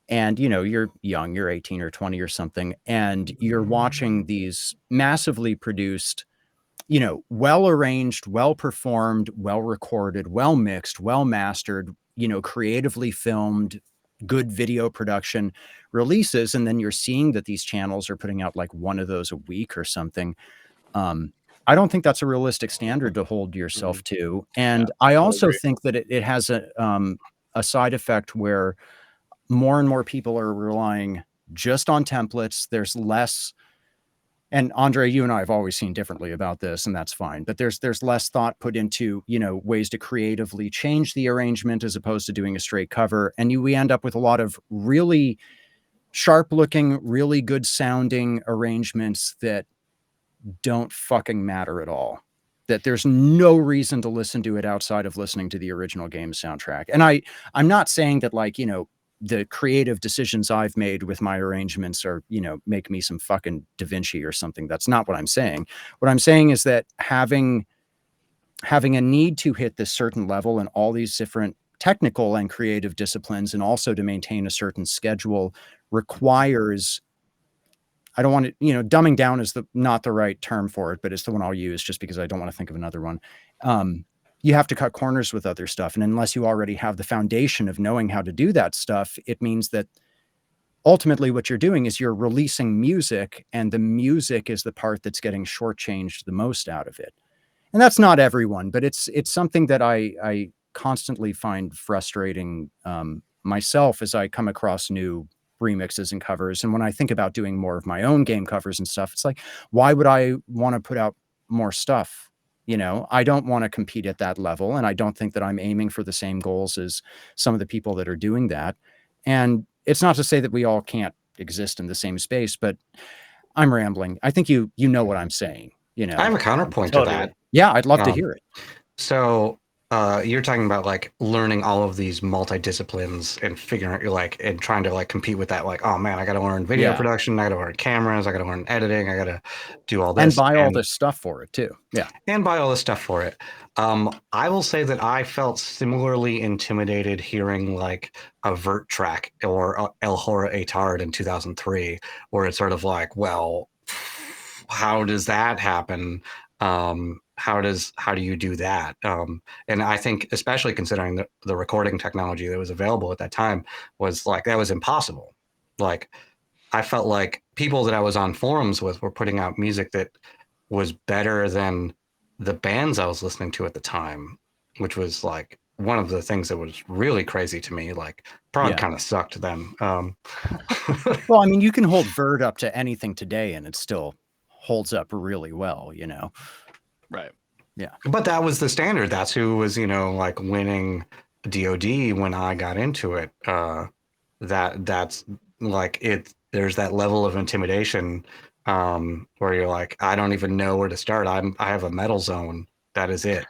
and you're young, you're 18 or 20 or something, and you're watching these massively produced, well arranged, well performed, well recorded, well mixed, well mastered, creatively filmed, good video production releases, and then you're seeing that these channels are putting out like one of those a week or something. I don't think that's a realistic standard to hold yourself to. And I also think that it has a side effect where more and more people are relying just on templates. There's less, and Andre, you and I have always seen differently about this, and that's fine, but there's less thought put into, ways to creatively change the arrangement as opposed to doing a straight cover. And we end up with a lot of really sharp looking, really good sounding arrangements that don't fucking matter at all. That there's no reason to listen to it outside of listening to the original game soundtrack. And I'm not saying that the creative decisions I've made with my arrangements are, make me some fucking Da Vinci or something. That's not what I'm saying. What I'm saying is that having a need to hit this certain level in all these different technical and creative disciplines, and also to maintain a certain schedule, requires, I don't want to, dumbing down is not the right term for it, but it's the one I'll use just because I don't want to think of another one. You have to cut corners with other stuff. And unless you already have the foundation of knowing how to do that stuff, it means that ultimately what you're doing is you're releasing music, and the music is the part that's getting shortchanged the most out of it. And that's not everyone, but it's something that I constantly find frustrating myself as I come across new remixes and covers. And when I think about doing more of my own game covers and stuff, it's like, why would I want to put out more stuff? I don't want to compete at that level. And I don't think that I'm aiming for the same goals as some of the people that are doing that. And it's not to say that we all can't exist in the same space, but I'm rambling. I think you know what I'm saying. You know, I have a counterpoint to Totally. that. yeah, I'd love to Um, hear it. So you're talking about like learning all of these multi-disciplines and figuring like and trying to like compete with that. Like, oh man, I got to learn video Yeah. production, I got to learn cameras, I got to learn editing, I got to do all this And buy all this stuff for it too. Yeah. and buy all this stuff for it. I will say that I felt similarly intimidated hearing like a Vert track or El Hora Etard in 2003, where it's sort of like, well, how does that happen? How do you do that? And I think, especially considering the recording technology that was available at that time, was like that was impossible. Like I felt like people that I was on forums with were putting out music that was better than the bands I was listening to at the time, which was like one of the things that was really crazy to me. Like prog Yeah. kind of sucked then. Well, I mean, you can hold Vert up to anything today and it still holds up really well, you know. Right. But that was the standard. That's who was, like winning DoD when I got into it. That's like it. There's that level of intimidation where you're like, I don't even know where to start. I have a metal zone. That is it.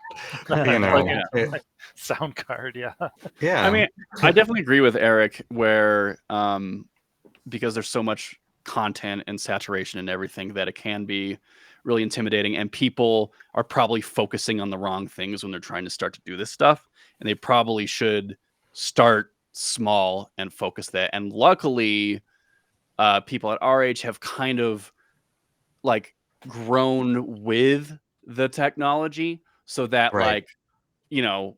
You know. Like it- sound card, yeah. yeah. I mean, I definitely agree with Eric where because there's so much content and saturation and everything that it can be really intimidating, and people are probably focusing on the wrong things when they're trying to start to do this stuff, and they probably should start small and focus that. And luckily people at our age have kind of like grown with the technology, so that Right. like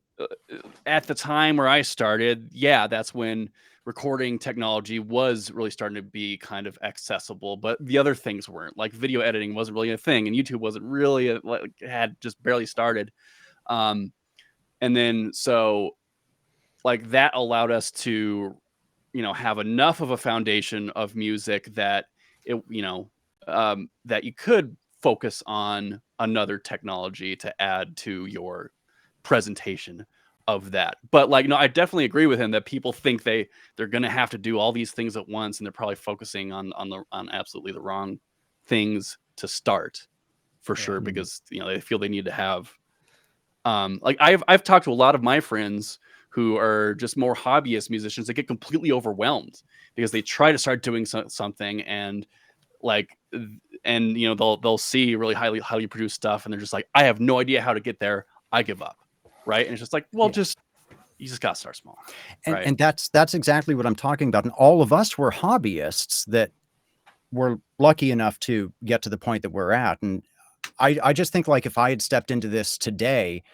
at the time where I started, yeah, that's when recording technology was really starting to be kind of accessible, but the other things weren't. Like video editing wasn't really a thing, and YouTube wasn't really like had just barely started. And then so like that allowed us to have enough of a foundation of music that it that you could focus on another technology to add to your presentation of that. But like, no, I definitely agree with him that people think they're going to have to do all these things at once, and they're probably focusing on absolutely the wrong things to start, for sure, because they feel they need to have like I've talked to a lot of my friends who are just more hobbyist musicians that get completely overwhelmed because they try to start doing something, and like they'll see really highly produced stuff, and they're just like, I have no idea how to get there, I give up. Right. And it's just like, well, you just got to start small. And, right. and that's exactly what I'm talking about. And all of us were hobbyists that were lucky enough to get to the point that we're at. And I just think like if I had stepped into this today,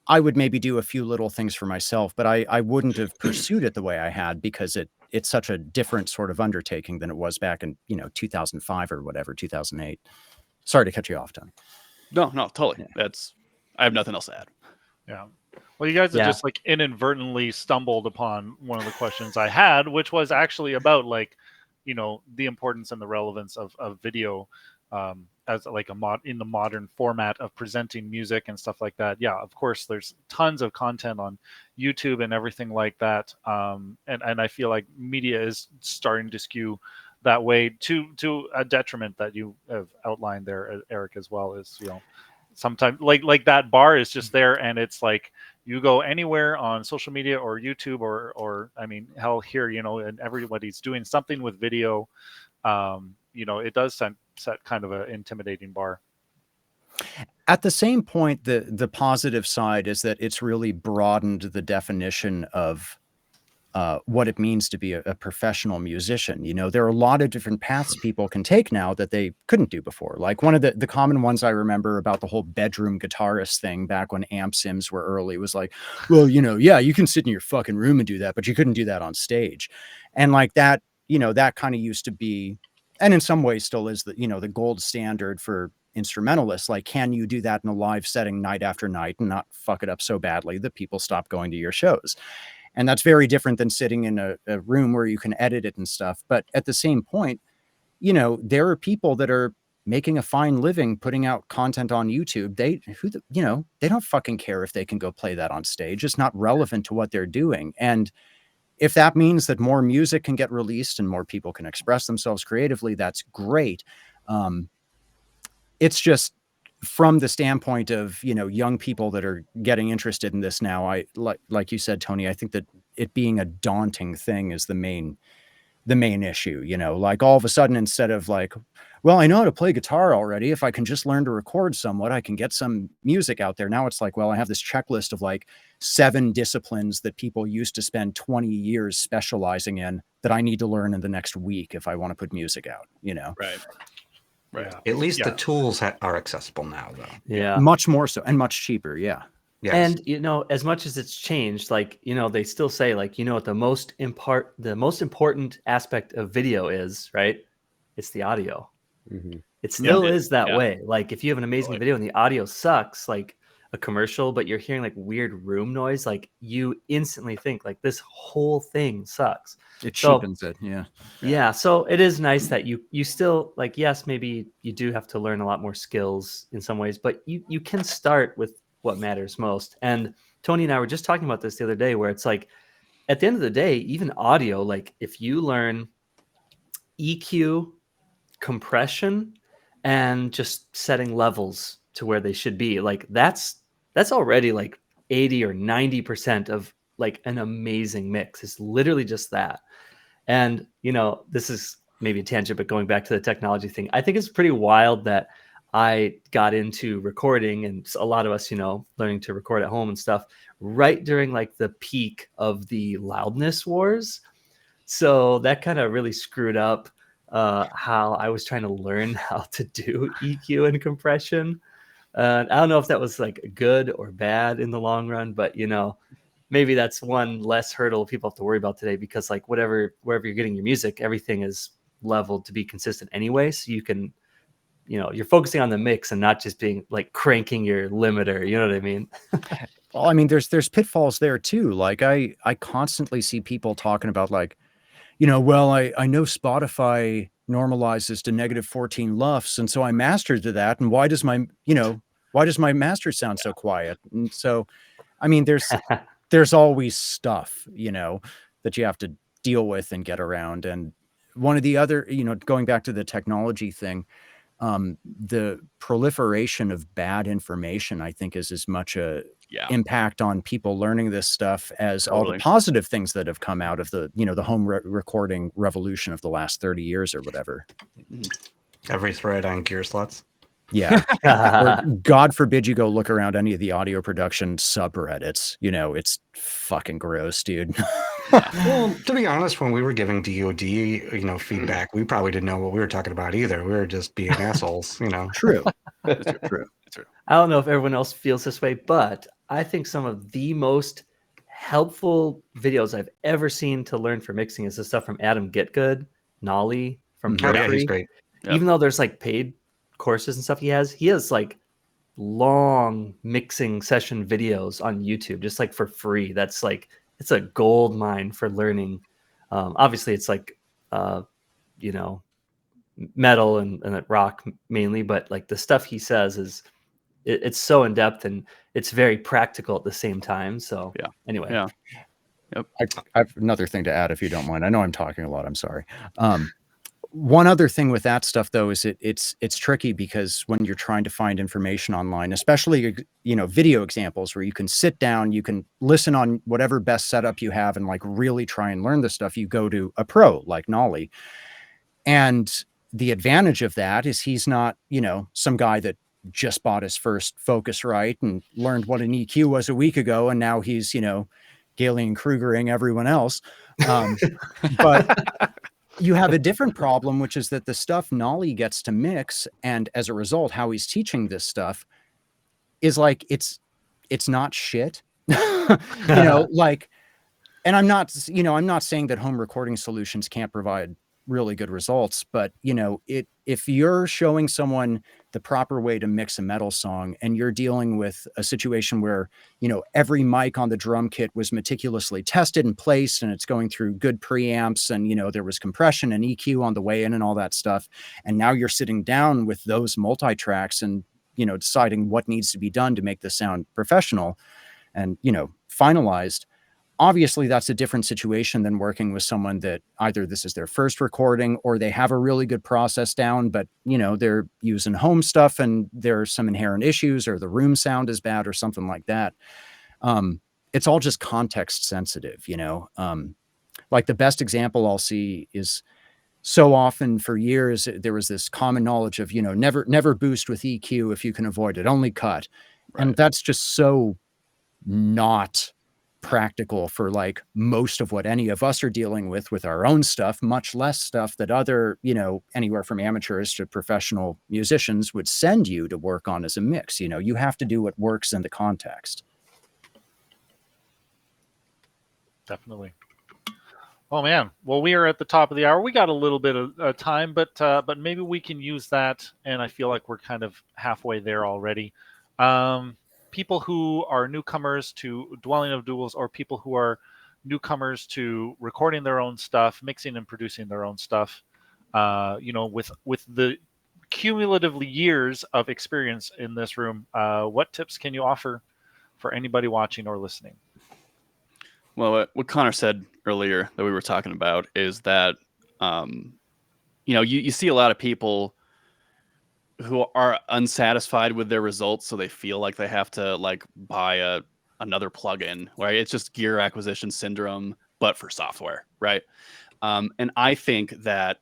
I would maybe do a few little things for myself, but I wouldn't have pursued it the way I had, because it's such a different sort of undertaking than it was back in, 2005 or whatever, 2008. Sorry to cut you off, Tony. No, totally. Yeah. I have nothing else to add. Yeah. Well, you guys have just like inadvertently stumbled upon one of the questions I had, which was actually about like, the importance and the relevance of video as like in the modern format of presenting music and stuff like that. Yeah, of course, there's tons of content on YouTube and everything like that. And I feel like media is starting to skew that way to a detriment that you have outlined there, Eric, as well. Is sometimes like that bar is just there, and it's like you go anywhere on social media or YouTube or I mean, hell, here, and everybody's doing something with video. It does set kind of an intimidating bar. At the same point, the positive side is that it's really broadened the definition of what it means to be a professional musician. There are a lot of different paths people can take now that they couldn't do before. Like one of the common ones I remember about the whole bedroom guitarist thing back when amp sims were early was like, well, yeah, you can sit in your fucking room and do that, but you couldn't do that on stage. And like that, that kind of used to be, and in some ways still is the gold standard for instrumentalists. Like, can you do that in a live setting night after night and not fuck it up so badly that people stop going to your shows? And that's very different than sitting in a room where you can edit it and stuff. But at the same point, there are people that are making a fine living putting out content on YouTube. They don't fucking care if they can go play that on stage. It's not relevant to what they're doing. And if that means that more music can get released and more people can express themselves creatively, that's great. It's just from the standpoint of, young people that are getting interested in this now, I like you said, Tony, I think that it being a daunting thing is the main issue, like all of a sudden, instead of like, well, I know how to play guitar already. If I can just learn to record somewhat, I can get some music out there. Now it's like, well, I have this checklist of like 7 disciplines that people used to spend 20 years specializing in that I need to learn in the next week if I want to put music out, Right. Right. Yeah. At least Yeah. the tools are accessible now, though. Yeah. Much more so and much cheaper. Yeah. Yes. And as much as it's changed, like they still say like what the most important aspect of video is, right? It's the audio. Mhm. It still is that yeah. way. Like if you have an amazing Totally. video and the audio sucks, like a commercial, but you're hearing like weird room noise, like you instantly think like this whole thing sucks. It So- cheapens it. Yeah. Yeah, so it is nice that you still like, yes, maybe you do have to learn a lot more skills in some ways, but you can start with what matters most. And Tony and I were just talking about this the other day, where it's like at the end of the day, even audio, like if you learn EQ, compression, and just setting levels to where they should be, like that's already like 80 or 90% of like an amazing mix. It's literally just that. And this is maybe a tangent, but going back to the technology thing, I think it's pretty wild that I got into recording, and a lot of us, learning to record at home and stuff, right during like the peak of the loudness wars. So that kind of really screwed up how I was trying to learn how to do EQ and compression. I don't know if that was like good or bad in the long run, but maybe that's one less hurdle people have to worry about today, because like wherever you're getting your music, everything is leveled to be consistent anyway. So you can, you're focusing on the mix and not just being like cranking your limiter. You know what I mean? Well, I mean, there's pitfalls there too. Like I constantly see people talking about like, well, I know Spotify normalizes to -14 LUFS, and so I mastered to that. And why does my master sound so quiet? And so, I mean, there's always stuff, that you have to deal with and get around. And one of the other, going back to the technology thing, the proliferation of bad information, I think, is as much a impact on people learning this stuff as all the Totally. positive things that have come out of the, the home recording revolution of the last 30 years or whatever. Every thread on gear slots. Yeah. Or God forbid you go look around any of the audio production subreddits. It's fucking gross, dude. Well, to be honest, when we were giving DoD, feedback, we probably didn't know what we were talking about either. We were just being assholes, True. True. I don't know if everyone else feels this way, but I think some of the most helpful videos I've ever seen to learn for mixing is the stuff from Adam Getgood, Nolly, from Oh, yeah, Berkeley. he's great. Yep. Even though there's like paid courses and stuff he has like long mixing session videos on YouTube, just like for free. That's like, it's a gold mine for learning. Obviously it's like, metal and rock mainly, but like the stuff he says it's so in depth and it's very practical at the same time. So Yeah. anyway, Yeah. I have another thing to add, if you don't mind. I know I'm talking a lot. I'm sorry. One other thing with that stuff, though, is it's tricky because when you're trying to find information online, especially, video examples where you can sit down, you can listen on whatever best setup you have and like really try and learn the stuff, you go to a pro like Nolly. And the advantage of that is he's not, some guy that just bought his first Focusrite and learned what an EQ was a week ago. And now he's, Galen Krugering everyone else. But you have a different problem, which is that the stuff Nolly gets to mix, and as a result, how he's teaching this stuff is like, it's not shit, like, and I'm not saying that home recording solutions can't provide really good results, but if you're showing someone the proper way to mix a metal song and you're dealing with a situation where every mic on the drum kit was meticulously tested and placed and it's going through good preamps and there was compression and EQ on the way in and all that stuff, and now you're sitting down with those multi-tracks and deciding what needs to be done to make the sound professional and finalized, obviously that's a different situation than working with someone that either this is their first recording or they have a really good process down, but they're using home stuff and there's some inherent issues, or the room sound is bad or something like that. It's all just context sensitive. Like the best example I'll see is, so often for years there was this common knowledge of never boost with EQ if you can avoid it, only cut. Right. And that's just so not practical for like most of what any of us are dealing with our own stuff, much less stuff that other anywhere from amateurs to professional musicians would send you to work on as a mix. You have to do what works in the context. Definitely. Oh man, well, we are at the top of the hour. We got a little bit of time, but maybe we can use that. And I feel like we're kind of halfway there already. People who are newcomers to Dwelling of Duels, or people who are newcomers to recording their own stuff, mixing and producing their own stuff, with the cumulatively years of experience in this room, what tips can you offer for anybody watching or listening? Well, what Connor said earlier that we were talking about is that, you see a lot of people who are unsatisfied with their results, so they feel like they have to like buy another plugin, right? It's just gear acquisition syndrome, but for software, right? And I think that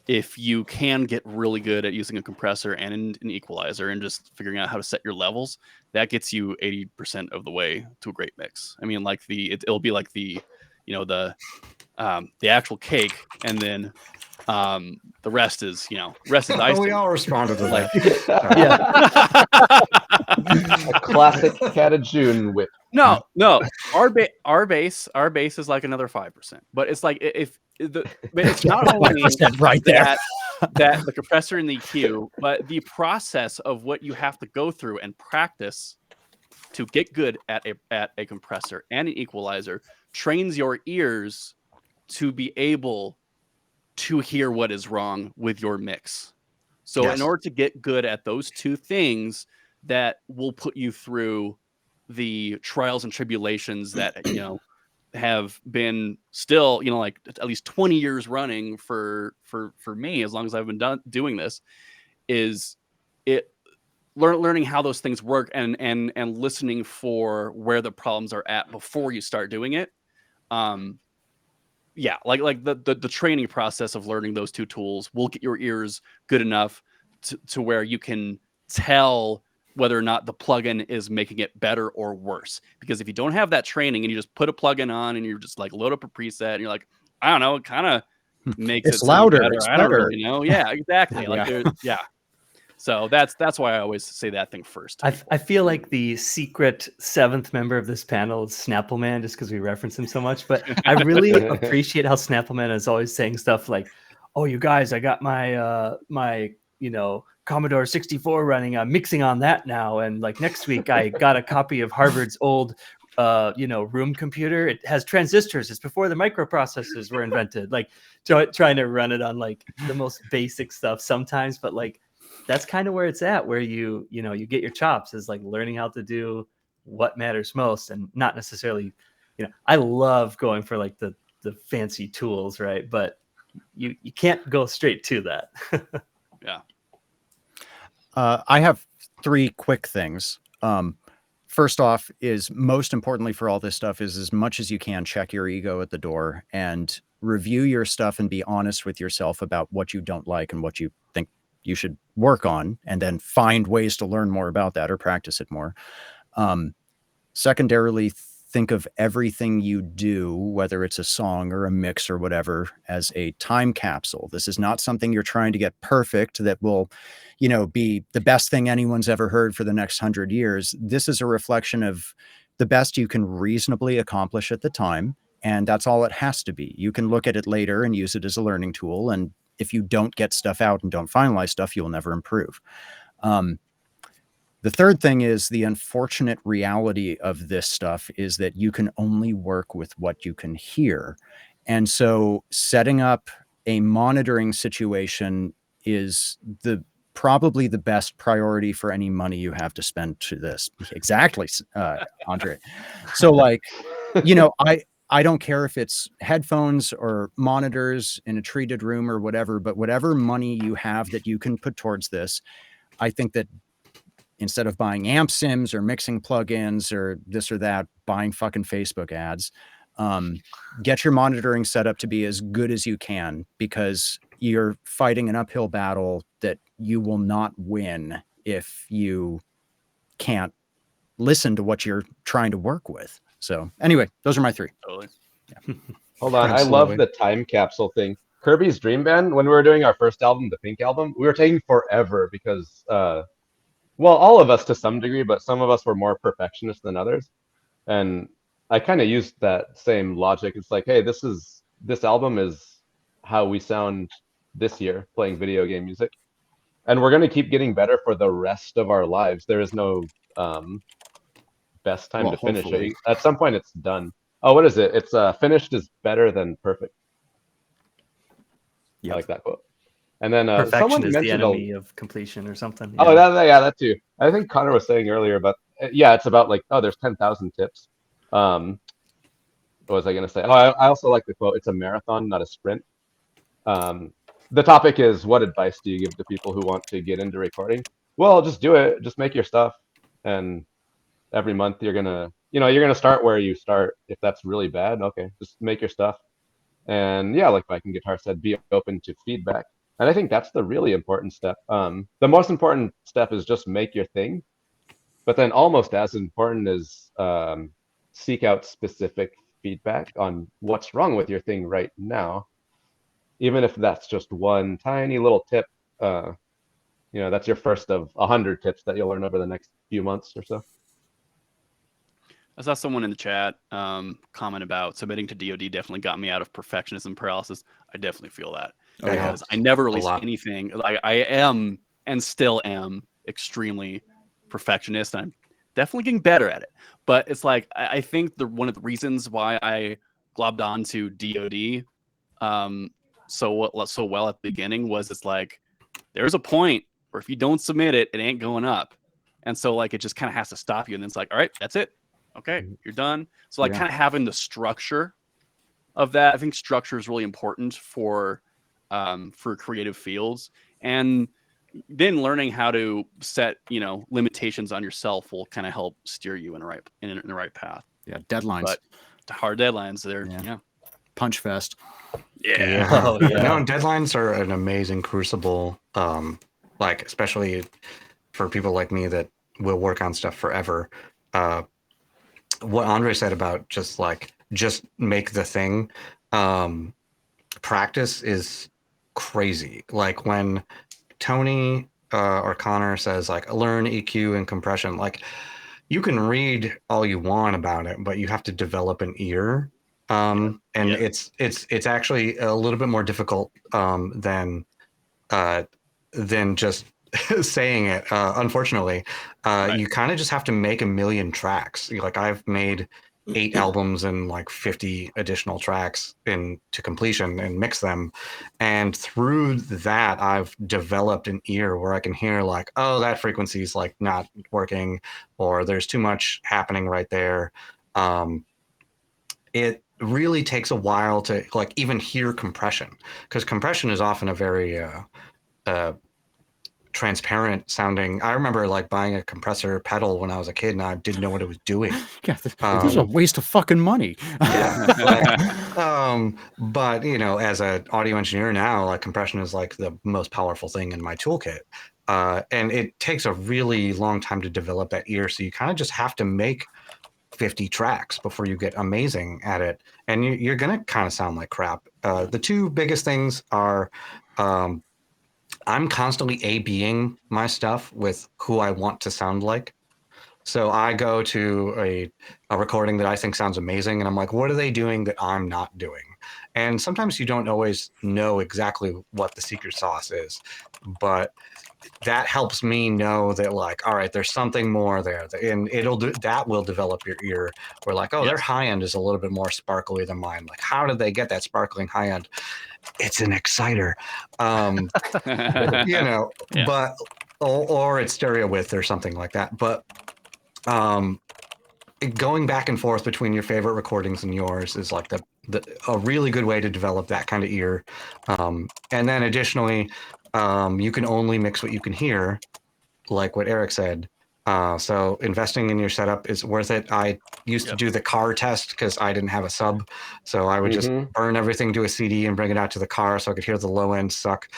if you can get really good at using a compressor and an equalizer and just figuring out how to set your levels, that gets you 80% of the way to a great mix. I mean, like it'll be like the actual cake, and then the rest is icing. We all responded to Like, A classic Cajun whip. No, our base is like another 5%, but it's like it's not only right there. that the compressor and the EQ, but the process of what you have to go through and practice to get good at a compressor and an equalizer trains your ears to be able to hear what is wrong with your mix. So Yes. in order to get good at those two things, that will put you through the trials and tribulations that have been still like at least 20 years running for me, as long as I've been doing this, is it learning how those things work and listening for where the problems are at before you start doing it. Like the training process of learning those two tools will get your ears good enough to where you can tell whether or not the plugin is making it better or worse. Because if you don't have that training and you just put a plugin on and you're just like load up a preset and you're like, I don't know, it kind of makes It's it sound louder, better. it's I don't better. really know. Yeah, exactly. Yeah. So that's why I always say that thing first. I feel like the secret seventh member of this panel is Snappleman, just because we reference him so much. But I really appreciate how Snappleman is always saying stuff like, "Oh, you guys, I got my Commodore 64 running. I'm mixing on that now, and like next week I got a copy of Harvard's old room computer. It has transistors. It's before the microprocessors were invented." Like trying to run it on like the most basic stuff sometimes, but like that's kind of where it's at, where you get your chops, is like learning how to do what matters most, and not necessarily, I love going for like the fancy tools, right? But you can't go straight to that. Yeah. I have 3 quick things. First off, is most importantly for all this stuff is, as much as you can, check your ego at the door and review your stuff and be honest with yourself about what you don't like and what you think you should work on, and then find ways to learn more about that or practice it more. Secondarily, think of everything you do, whether it's a song or a mix or whatever, as a time capsule. This is not something you're trying to get perfect that will, be the best thing anyone's ever heard for the next 100 years. This is a reflection of the best you can reasonably accomplish at the time. And that's all it has to be. You can look at it later and use it as a learning tool. And if you don't get stuff out and don't finalize stuff, you'll never improve. The third thing is, the unfortunate reality of this stuff is that you can only work with what you can hear. And so setting up a monitoring situation is probably the best priority for any money you have to spend to this. Exactly, Andre. So like, I don't care if it's headphones or monitors in a treated room or whatever, but whatever money you have that you can put towards this, I think that instead of buying amp sims or mixing plugins or this or that, buying fucking Facebook ads, get your monitoring set up to be as good as you can, because you're fighting an uphill battle that you will not win if you can't listen to what you're trying to work with. So anyway, those are my 3. Totally. Hold on, I Absolutely. love the time capsule thing. Kirby's Dream Band, when we were doing our first album, the Pink album, we were taking forever because, well, all of us to some degree, but some of us were more perfectionists than others. And I kind of used that same logic. It's like, hey, this album is how we sound this year playing video game music, and we're going to keep getting better for the rest of our lives. There is no best time Well, to finish hopefully. it. At some point, it's done. Oh, what is it? It's finished is better than perfect. Yep. I like that quote. And then Perfection someone is the mentioned enemy of completion or something. Oh, Yeah. yeah, that too. I think Connor was saying earlier about, yeah, it's about like, oh, there's 10,000 tips. What was I going to say? Oh, I also like the quote, it's a marathon, not a sprint. The topic is, what advice do you give to people who want to get into recording? Well, just do it. Just make your stuff. And every month you're going to, you're going to start where you start. If that's really bad, okay, just make your stuff. And yeah, like Viking Guitar said, be open to feedback. And I think that's the really important step. The most important step is just make your thing. But then almost as important is seek out specific feedback on what's wrong with your thing right now. Even if that's just one tiny little tip, that's your first of 100 tips that you'll learn over the next few months or so. I saw someone in the chat comment about submitting to DoD definitely got me out of perfectionism paralysis. I definitely feel that because I never released anything. I am and still am extremely perfectionist, and I'm definitely getting better at it. But it's like I think one of the reasons why I globbed on to DoD so well at the beginning was it's like there's a point where if you don't submit it, it ain't going up, and so like it just kind of has to stop you, and then it's like, all right, that's it. Okay, you're done. So like kind of having the structure of that, I think structure is really important for creative fields, and then learning how to set limitations on yourself will kind of help steer you in the right path. Yeah, deadlines. But hard deadlines, they're punch fest. Yeah. Oh, yeah. No, deadlines are an amazing crucible. Like especially for people like me that will work on stuff forever. What Andre said about just make the thing, practice is crazy. Like when Tony or Connor says like learn EQ and compression, like you can read all you want about it, but you have to develop an ear. It's actually a little bit more difficult than just saying it. Unfortunately, you kind of just have to make a million tracks. Like I've made 8 albums and like 50 additional tracks to completion and mix them. And through that, I've developed an ear where I can hear like, oh, that frequency is like not working, or there's too much happening right there. It really takes a while to like even hear compression, because compression is often a very transparent sounding. I remember like buying a compressor pedal when I was a kid and I didn't know what it was doing. This is a waste of fucking money. But as an audio engineer now, like compression is like the most powerful thing in my toolkit. And it takes a really long time to develop that ear. So you kind of just have to make 50 tracks before you get amazing at it. And you're going to kind of sound like crap. The 2 biggest things are, I'm constantly A/Bing my stuff with who I want to sound like. So I go to a recording that I think sounds amazing, and I'm like, what are they doing that I'm not doing? And sometimes you don't always know exactly what the secret sauce is, but that helps me know that like, all right, there's something more there, and that will develop your ear. Where like, oh, their high end is a little bit more sparkly than mine. Like, how did they get that sparkling high end? It's an exciter, but or it's stereo width or something like that. But going back and forth between your favorite recordings and yours is like a really good way to develop that kind of ear. And then additionally, you can only mix what you can hear, like what Eric said. So investing in your setup is worth it. I used to do the car test because I didn't have a sub. So I would just burn everything to a CD and bring it out to the car so I could hear the low end suck.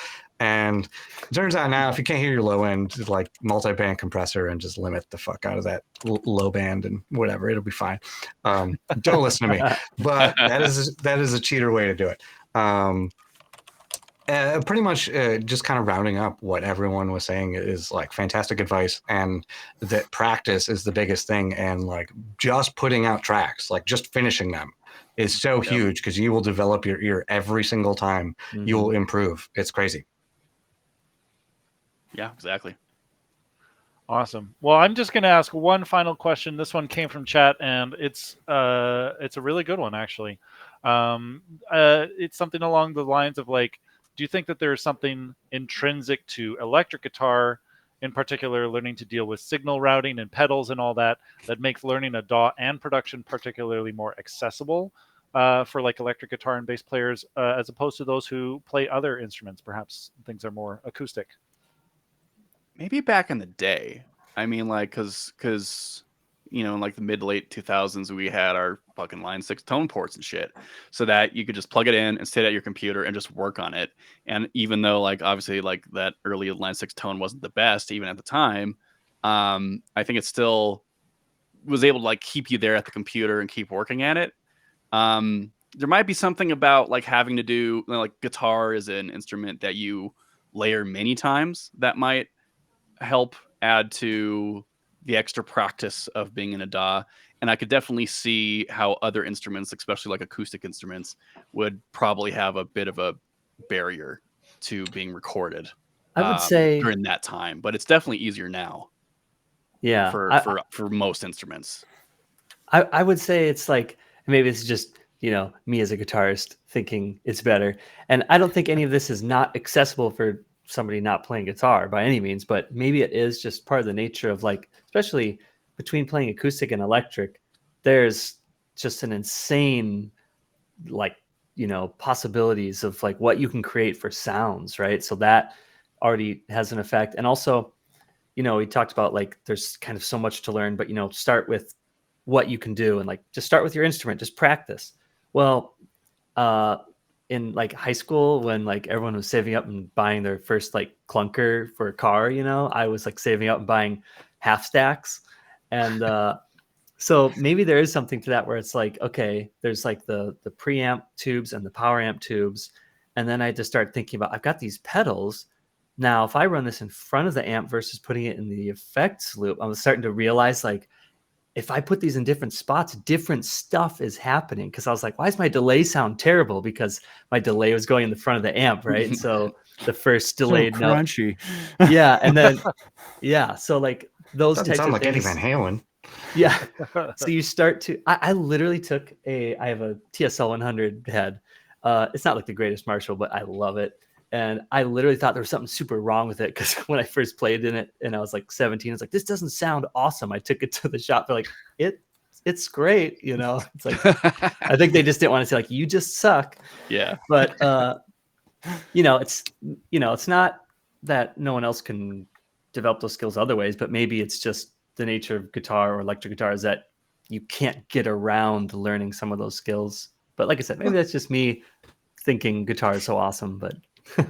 And it turns out now, if you can't hear your low end, just like multi-band compressor and just limit the fuck out of that low band and whatever, it'll be fine. Don't listen to me, but that is a cheater way to do it. Pretty much just kind of rounding up what everyone was saying is like fantastic advice, and that practice is the biggest thing. And like just putting out tracks, like just finishing them is so huge because you will develop your ear every single time. You will improve. It's crazy. Yeah, exactly. Awesome. Well, I'm just going to ask one final question. This one came from chat, and it's a really good one, actually. It's something along the lines of like, do you think that there's something intrinsic to electric guitar, in particular, learning to deal with signal routing and pedals and all that, that makes learning a DAW and production particularly more accessible for like electric guitar and bass players, as opposed to those who play other instruments? Perhaps things are more acoustic. Maybe back in the day. I mean, like, because you know, in like the mid to late 2000s, we had our fucking Line 6 tone ports and shit, so that you could just plug it in and sit at your computer and just work on it. And even though, like, obviously, like that early Line 6 tone wasn't the best, even at the time, I think it still was able to like keep you there at the computer and keep working at it. There might be something about like having to do, you know, like guitar is an instrument that you layer many times that might help add to the extra practice of being in a DAW. And I could definitely see how other instruments, especially like acoustic instruments, would probably have a bit of a barrier to being recorded. I would say during that time, but it's definitely easier now. Yeah. For most instruments. I would say it's like, maybe it's just, you know, me as a guitarist thinking it's better. And I don't think any of this is not accessible for somebody not playing guitar by any means, but maybe it is just part of the nature of like, especially between playing acoustic and electric, there's just an insane, like, you know, possibilities of like what you can create for sounds, right? So that already has an effect. And also, you know, we talked about like there's kind of so much to learn, but, you know, start with what you can do and like just start with your instrument, just practice. Well, in like high school, when like everyone was saving up and buying their first like clunker for a car, you know, I was like saving up and buying half stacks. And so maybe there is something to that where it's like, okay, there's like the preamp tubes and the power amp tubes. And then I had to start thinking about, I've got these pedals. Now, if I run this in front of the amp versus putting it in the effects loop, I was starting to realize like, if I put these in different spots, different stuff is happening. Because I was like, why does my delay sound terrible? Because my delay was going in the front of the amp, right? So the first delayed so crunchy. note. Yeah. And then, yeah. So like those Doesn't types sound of like things. Eddie Van Halen. Yeah. So you start to, I literally took I have a TSL 100 head. It's not like the greatest Marshall, but I love it. And I literally thought there was something super wrong with it because when I first played in it and I was like 17, it's like, this doesn't sound awesome. I took it to the shop. They're like, it's great. You know, it's like, I think they just didn't want to say like, you just suck. Yeah. But, you know, it's not that no one else can develop those skills other ways, but maybe it's just the nature of guitar or electric guitar is that you can't get around learning some of those skills. But like I said, maybe that's just me thinking guitar is so awesome, but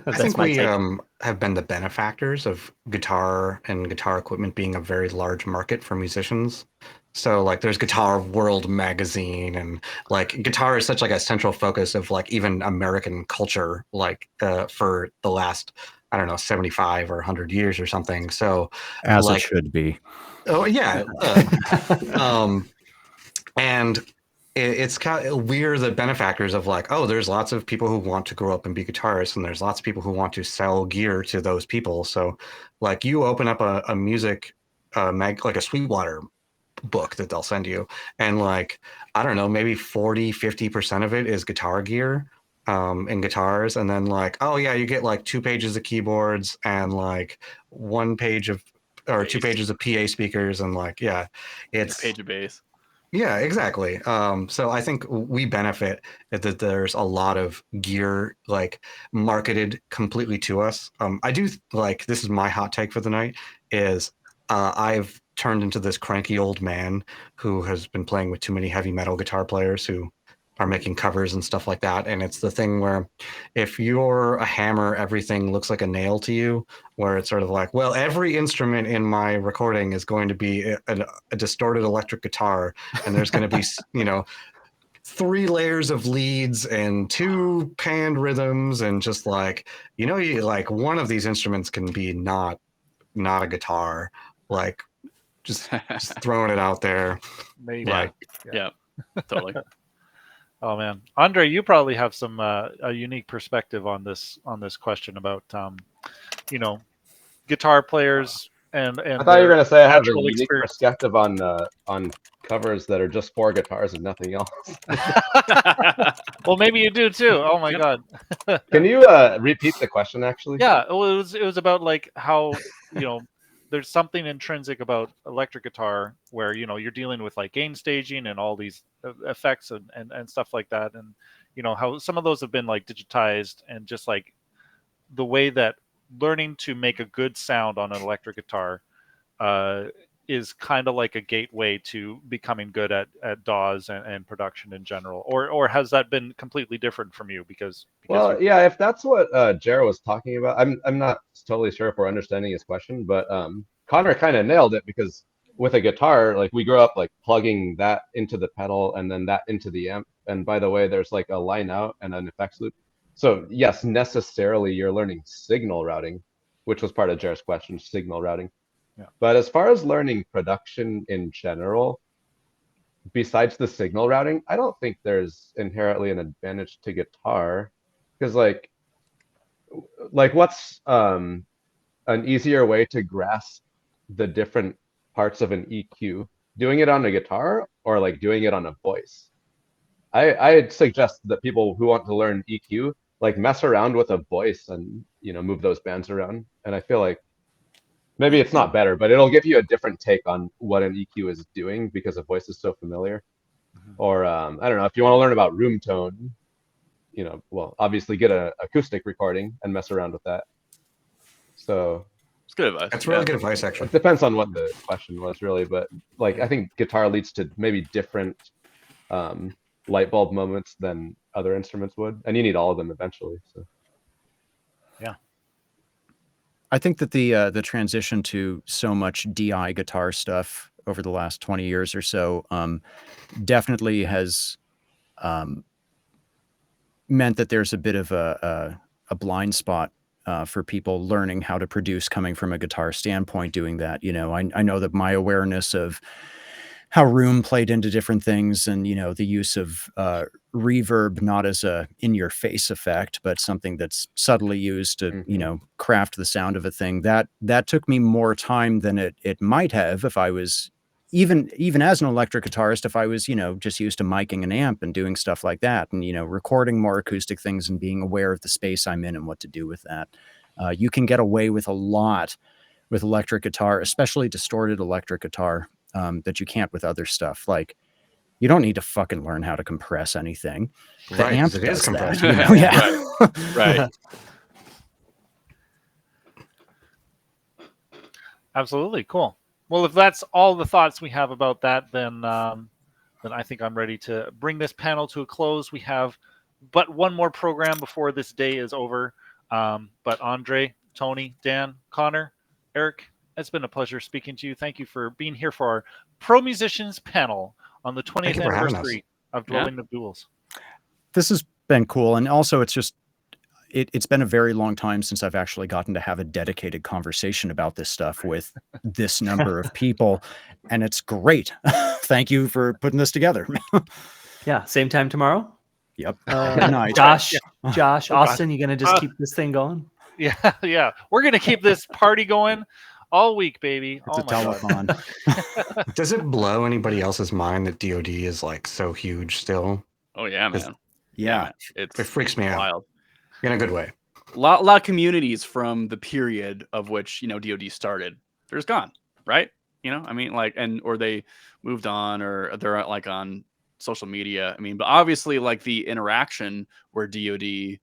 I think we have been the benefactors of guitar and guitar equipment being a very large market for musicians. So like there's Guitar World magazine, and like guitar is such like a central focus of like even American culture, like for the last, I don't know, 75 or 100 years or something. So as like, it should be. Oh yeah. And it's kind of, we're the benefactors of like, oh, there's lots of people who want to grow up and be guitarists, and there's lots of people who want to sell gear to those people. So like you open up a music like a Sweetwater book that they'll send you, and like, I don't know, maybe 40-50% of it is guitar gear and guitars, and then like, oh yeah, you get like 2 pages of keyboards and like 1 page of or 2 pages of PA speakers, and like, yeah, it's a page of bass. Yeah, exactly. So I think we benefit that there's a lot of gear like marketed completely to us. I do like this is my hot take for the night is I've turned into this cranky old man who has been playing with too many heavy metal guitar players who are making covers and stuff like that. And it's the thing where if you're a hammer, everything looks like a nail to you, where it's sort of like, well, every instrument in my recording is going to be a distorted electric guitar, and there's going to be, 3 layers of leads and 2 panned rhythms, and just like, like one of these instruments can be not a guitar, like just throwing it out there. Maybe. Yeah. Like, Yeah, totally. Oh man, Andre, you probably have some a unique perspective on this question about guitar players and I thought you were their gonna say I have a natural unique experience. perspective on covers that are just 4 guitars and nothing else. Well, maybe you do too. Oh my Yep. god. Can you repeat the question actually? Yeah, it was about like how there's something intrinsic about electric guitar where you're dealing with like gain staging and all these effects and stuff like that, and how some of those have been like digitized, and just like the way that learning to make a good sound on an electric guitar uh, is kind of like a gateway to becoming good at DAWs and production in general, or has that been completely different from you because you Well, yeah, if that's what Jared was talking about, I'm not totally sure if we're understanding his question, but Connor kind of nailed it because with a guitar, like we grew up like plugging that into the pedal and then that into the amp. And by the way, there's like a line out and an effects loop. So yes, necessarily you're learning signal routing, which was part of Jared's question, signal routing. Yeah. But as far as learning production in general, besides the signal routing, I don't think there's inherently an advantage to guitar because like what's an easier way to grasp the different parts of an EQ? Doing it on a guitar or like doing it on a voice? I'd suggest that people who want to learn EQ like mess around with a voice and move those bands around. And I feel like maybe it's not better, but it'll give you a different take on what an EQ is doing because a voice is so familiar. Or I don't know, if you want to learn about room tone, well, obviously get a acoustic recording and mess around with that. So It's good advice. that's really good advice, actually. it depends on what the question was, really. But like, I think guitar leads to maybe different light bulb moments than other instruments would, and you need all of them eventually. So I think that the transition to so much DI guitar stuff over the last 20 years or so definitely has meant that there's a bit of a blind spot for people learning how to produce coming from a guitar standpoint doing that. I know that my awareness of how room played into different things and, the use of reverb, not as a in-your-face effect, but something that's subtly used to, craft the sound of a thing. That took me more time than it might have if I was even as an electric guitarist, if I was, just used to miking an amp and doing stuff like that and, recording more acoustic things and being aware of the space I'm in and what to do with that. You can get away with a lot with electric guitar, especially distorted electric guitar. That you can't with other stuff. Like, you don't need to fucking learn how to compress anything. The Right, amp 'cause it does is that, compressed. Yeah. Right. Absolutely cool. Well, if that's all the thoughts we have about that, then I think I'm ready to bring this panel to a close. We have but one more program before this day is over. But Andre, Tony, Dan, Connor, Eric, it's been a pleasure speaking to you. Thank you for being here for our Pro Musicians panel on the 20th you for having us. anniversary of Dwelling of Duels. This has been cool. And also it's just, it's been a very long time since I've actually gotten to have a dedicated conversation about this stuff with this number of people. And it's great. Thank you for putting this together. Yeah, same time tomorrow. Yep. Good night. Josh, Austin, you gonna just keep this thing going? Yeah. We're gonna keep this party going all week, baby. It's a telethon. Does it blow anybody else's mind that DoD is like so huge still? Oh yeah, man. Yeah. Man. It freaks me out Wild. in a good way. Lot of communities from the period of which DoD started. They're just gone, right? You know, I mean, like, or they moved on, or they're like on social media. I mean, but obviously, like the interaction where DoD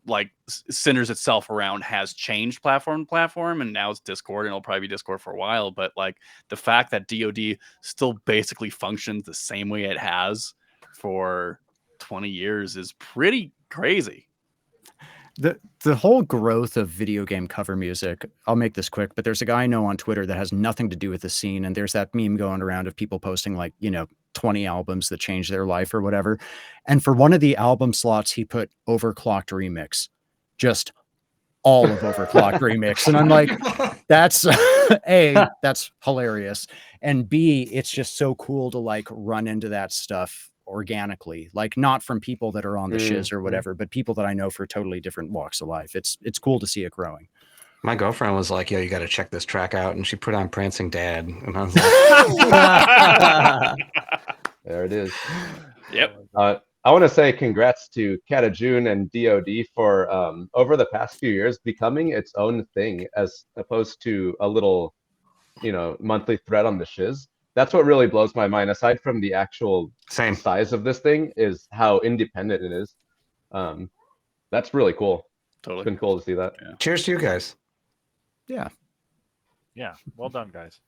like centers itself around has changed platform to platform, and now it's Discord, and it'll probably be Discord for a while. But like the fact that DoD still basically functions the same way it has for 20 years is pretty crazy. The whole growth of video game cover music, I'll make this quick, but there's a guy I know on Twitter that has nothing to do with the scene, and there's that meme going around of people posting like, 20 albums that changed their life or whatever. And for one of the album slots, he put Overclocked Remix, just all of Overclocked Remix. And I'm like, that's A, that's hilarious. And B, it's just so cool to like run into that stuff organically, like not from people that are on the shiz or whatever, but people that I know for totally different walks of life. It's cool to see it growing. My girlfriend was like, yo, you got to check this track out. And she put on Prancing Dad. And I was like, There it is. Yep. I want to say congrats to Katajun and DoD for over the past few years becoming its own thing as opposed to a little, monthly thread on the shiz. That's what really blows my mind. Aside from the actual size of this thing, is how independent it is. That's really cool. Totally. It's been cool to see that. Yeah. cheers to you guys. Yeah. Yeah, well done, guys.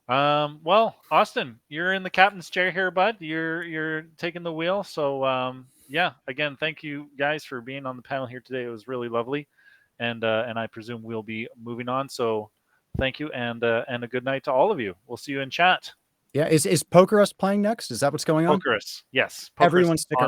Well, Austin, you're in the captain's chair here, bud. You're taking the wheel. So yeah, again, thank you guys for being on the panel here today. It was really lovely, and I presume we'll be moving on. So thank you, and a good night to all of you. We'll see you in chat. Yeah. Is Pokerus playing next? Is that what's going on? Pokerus, yes. Everyone stick on around.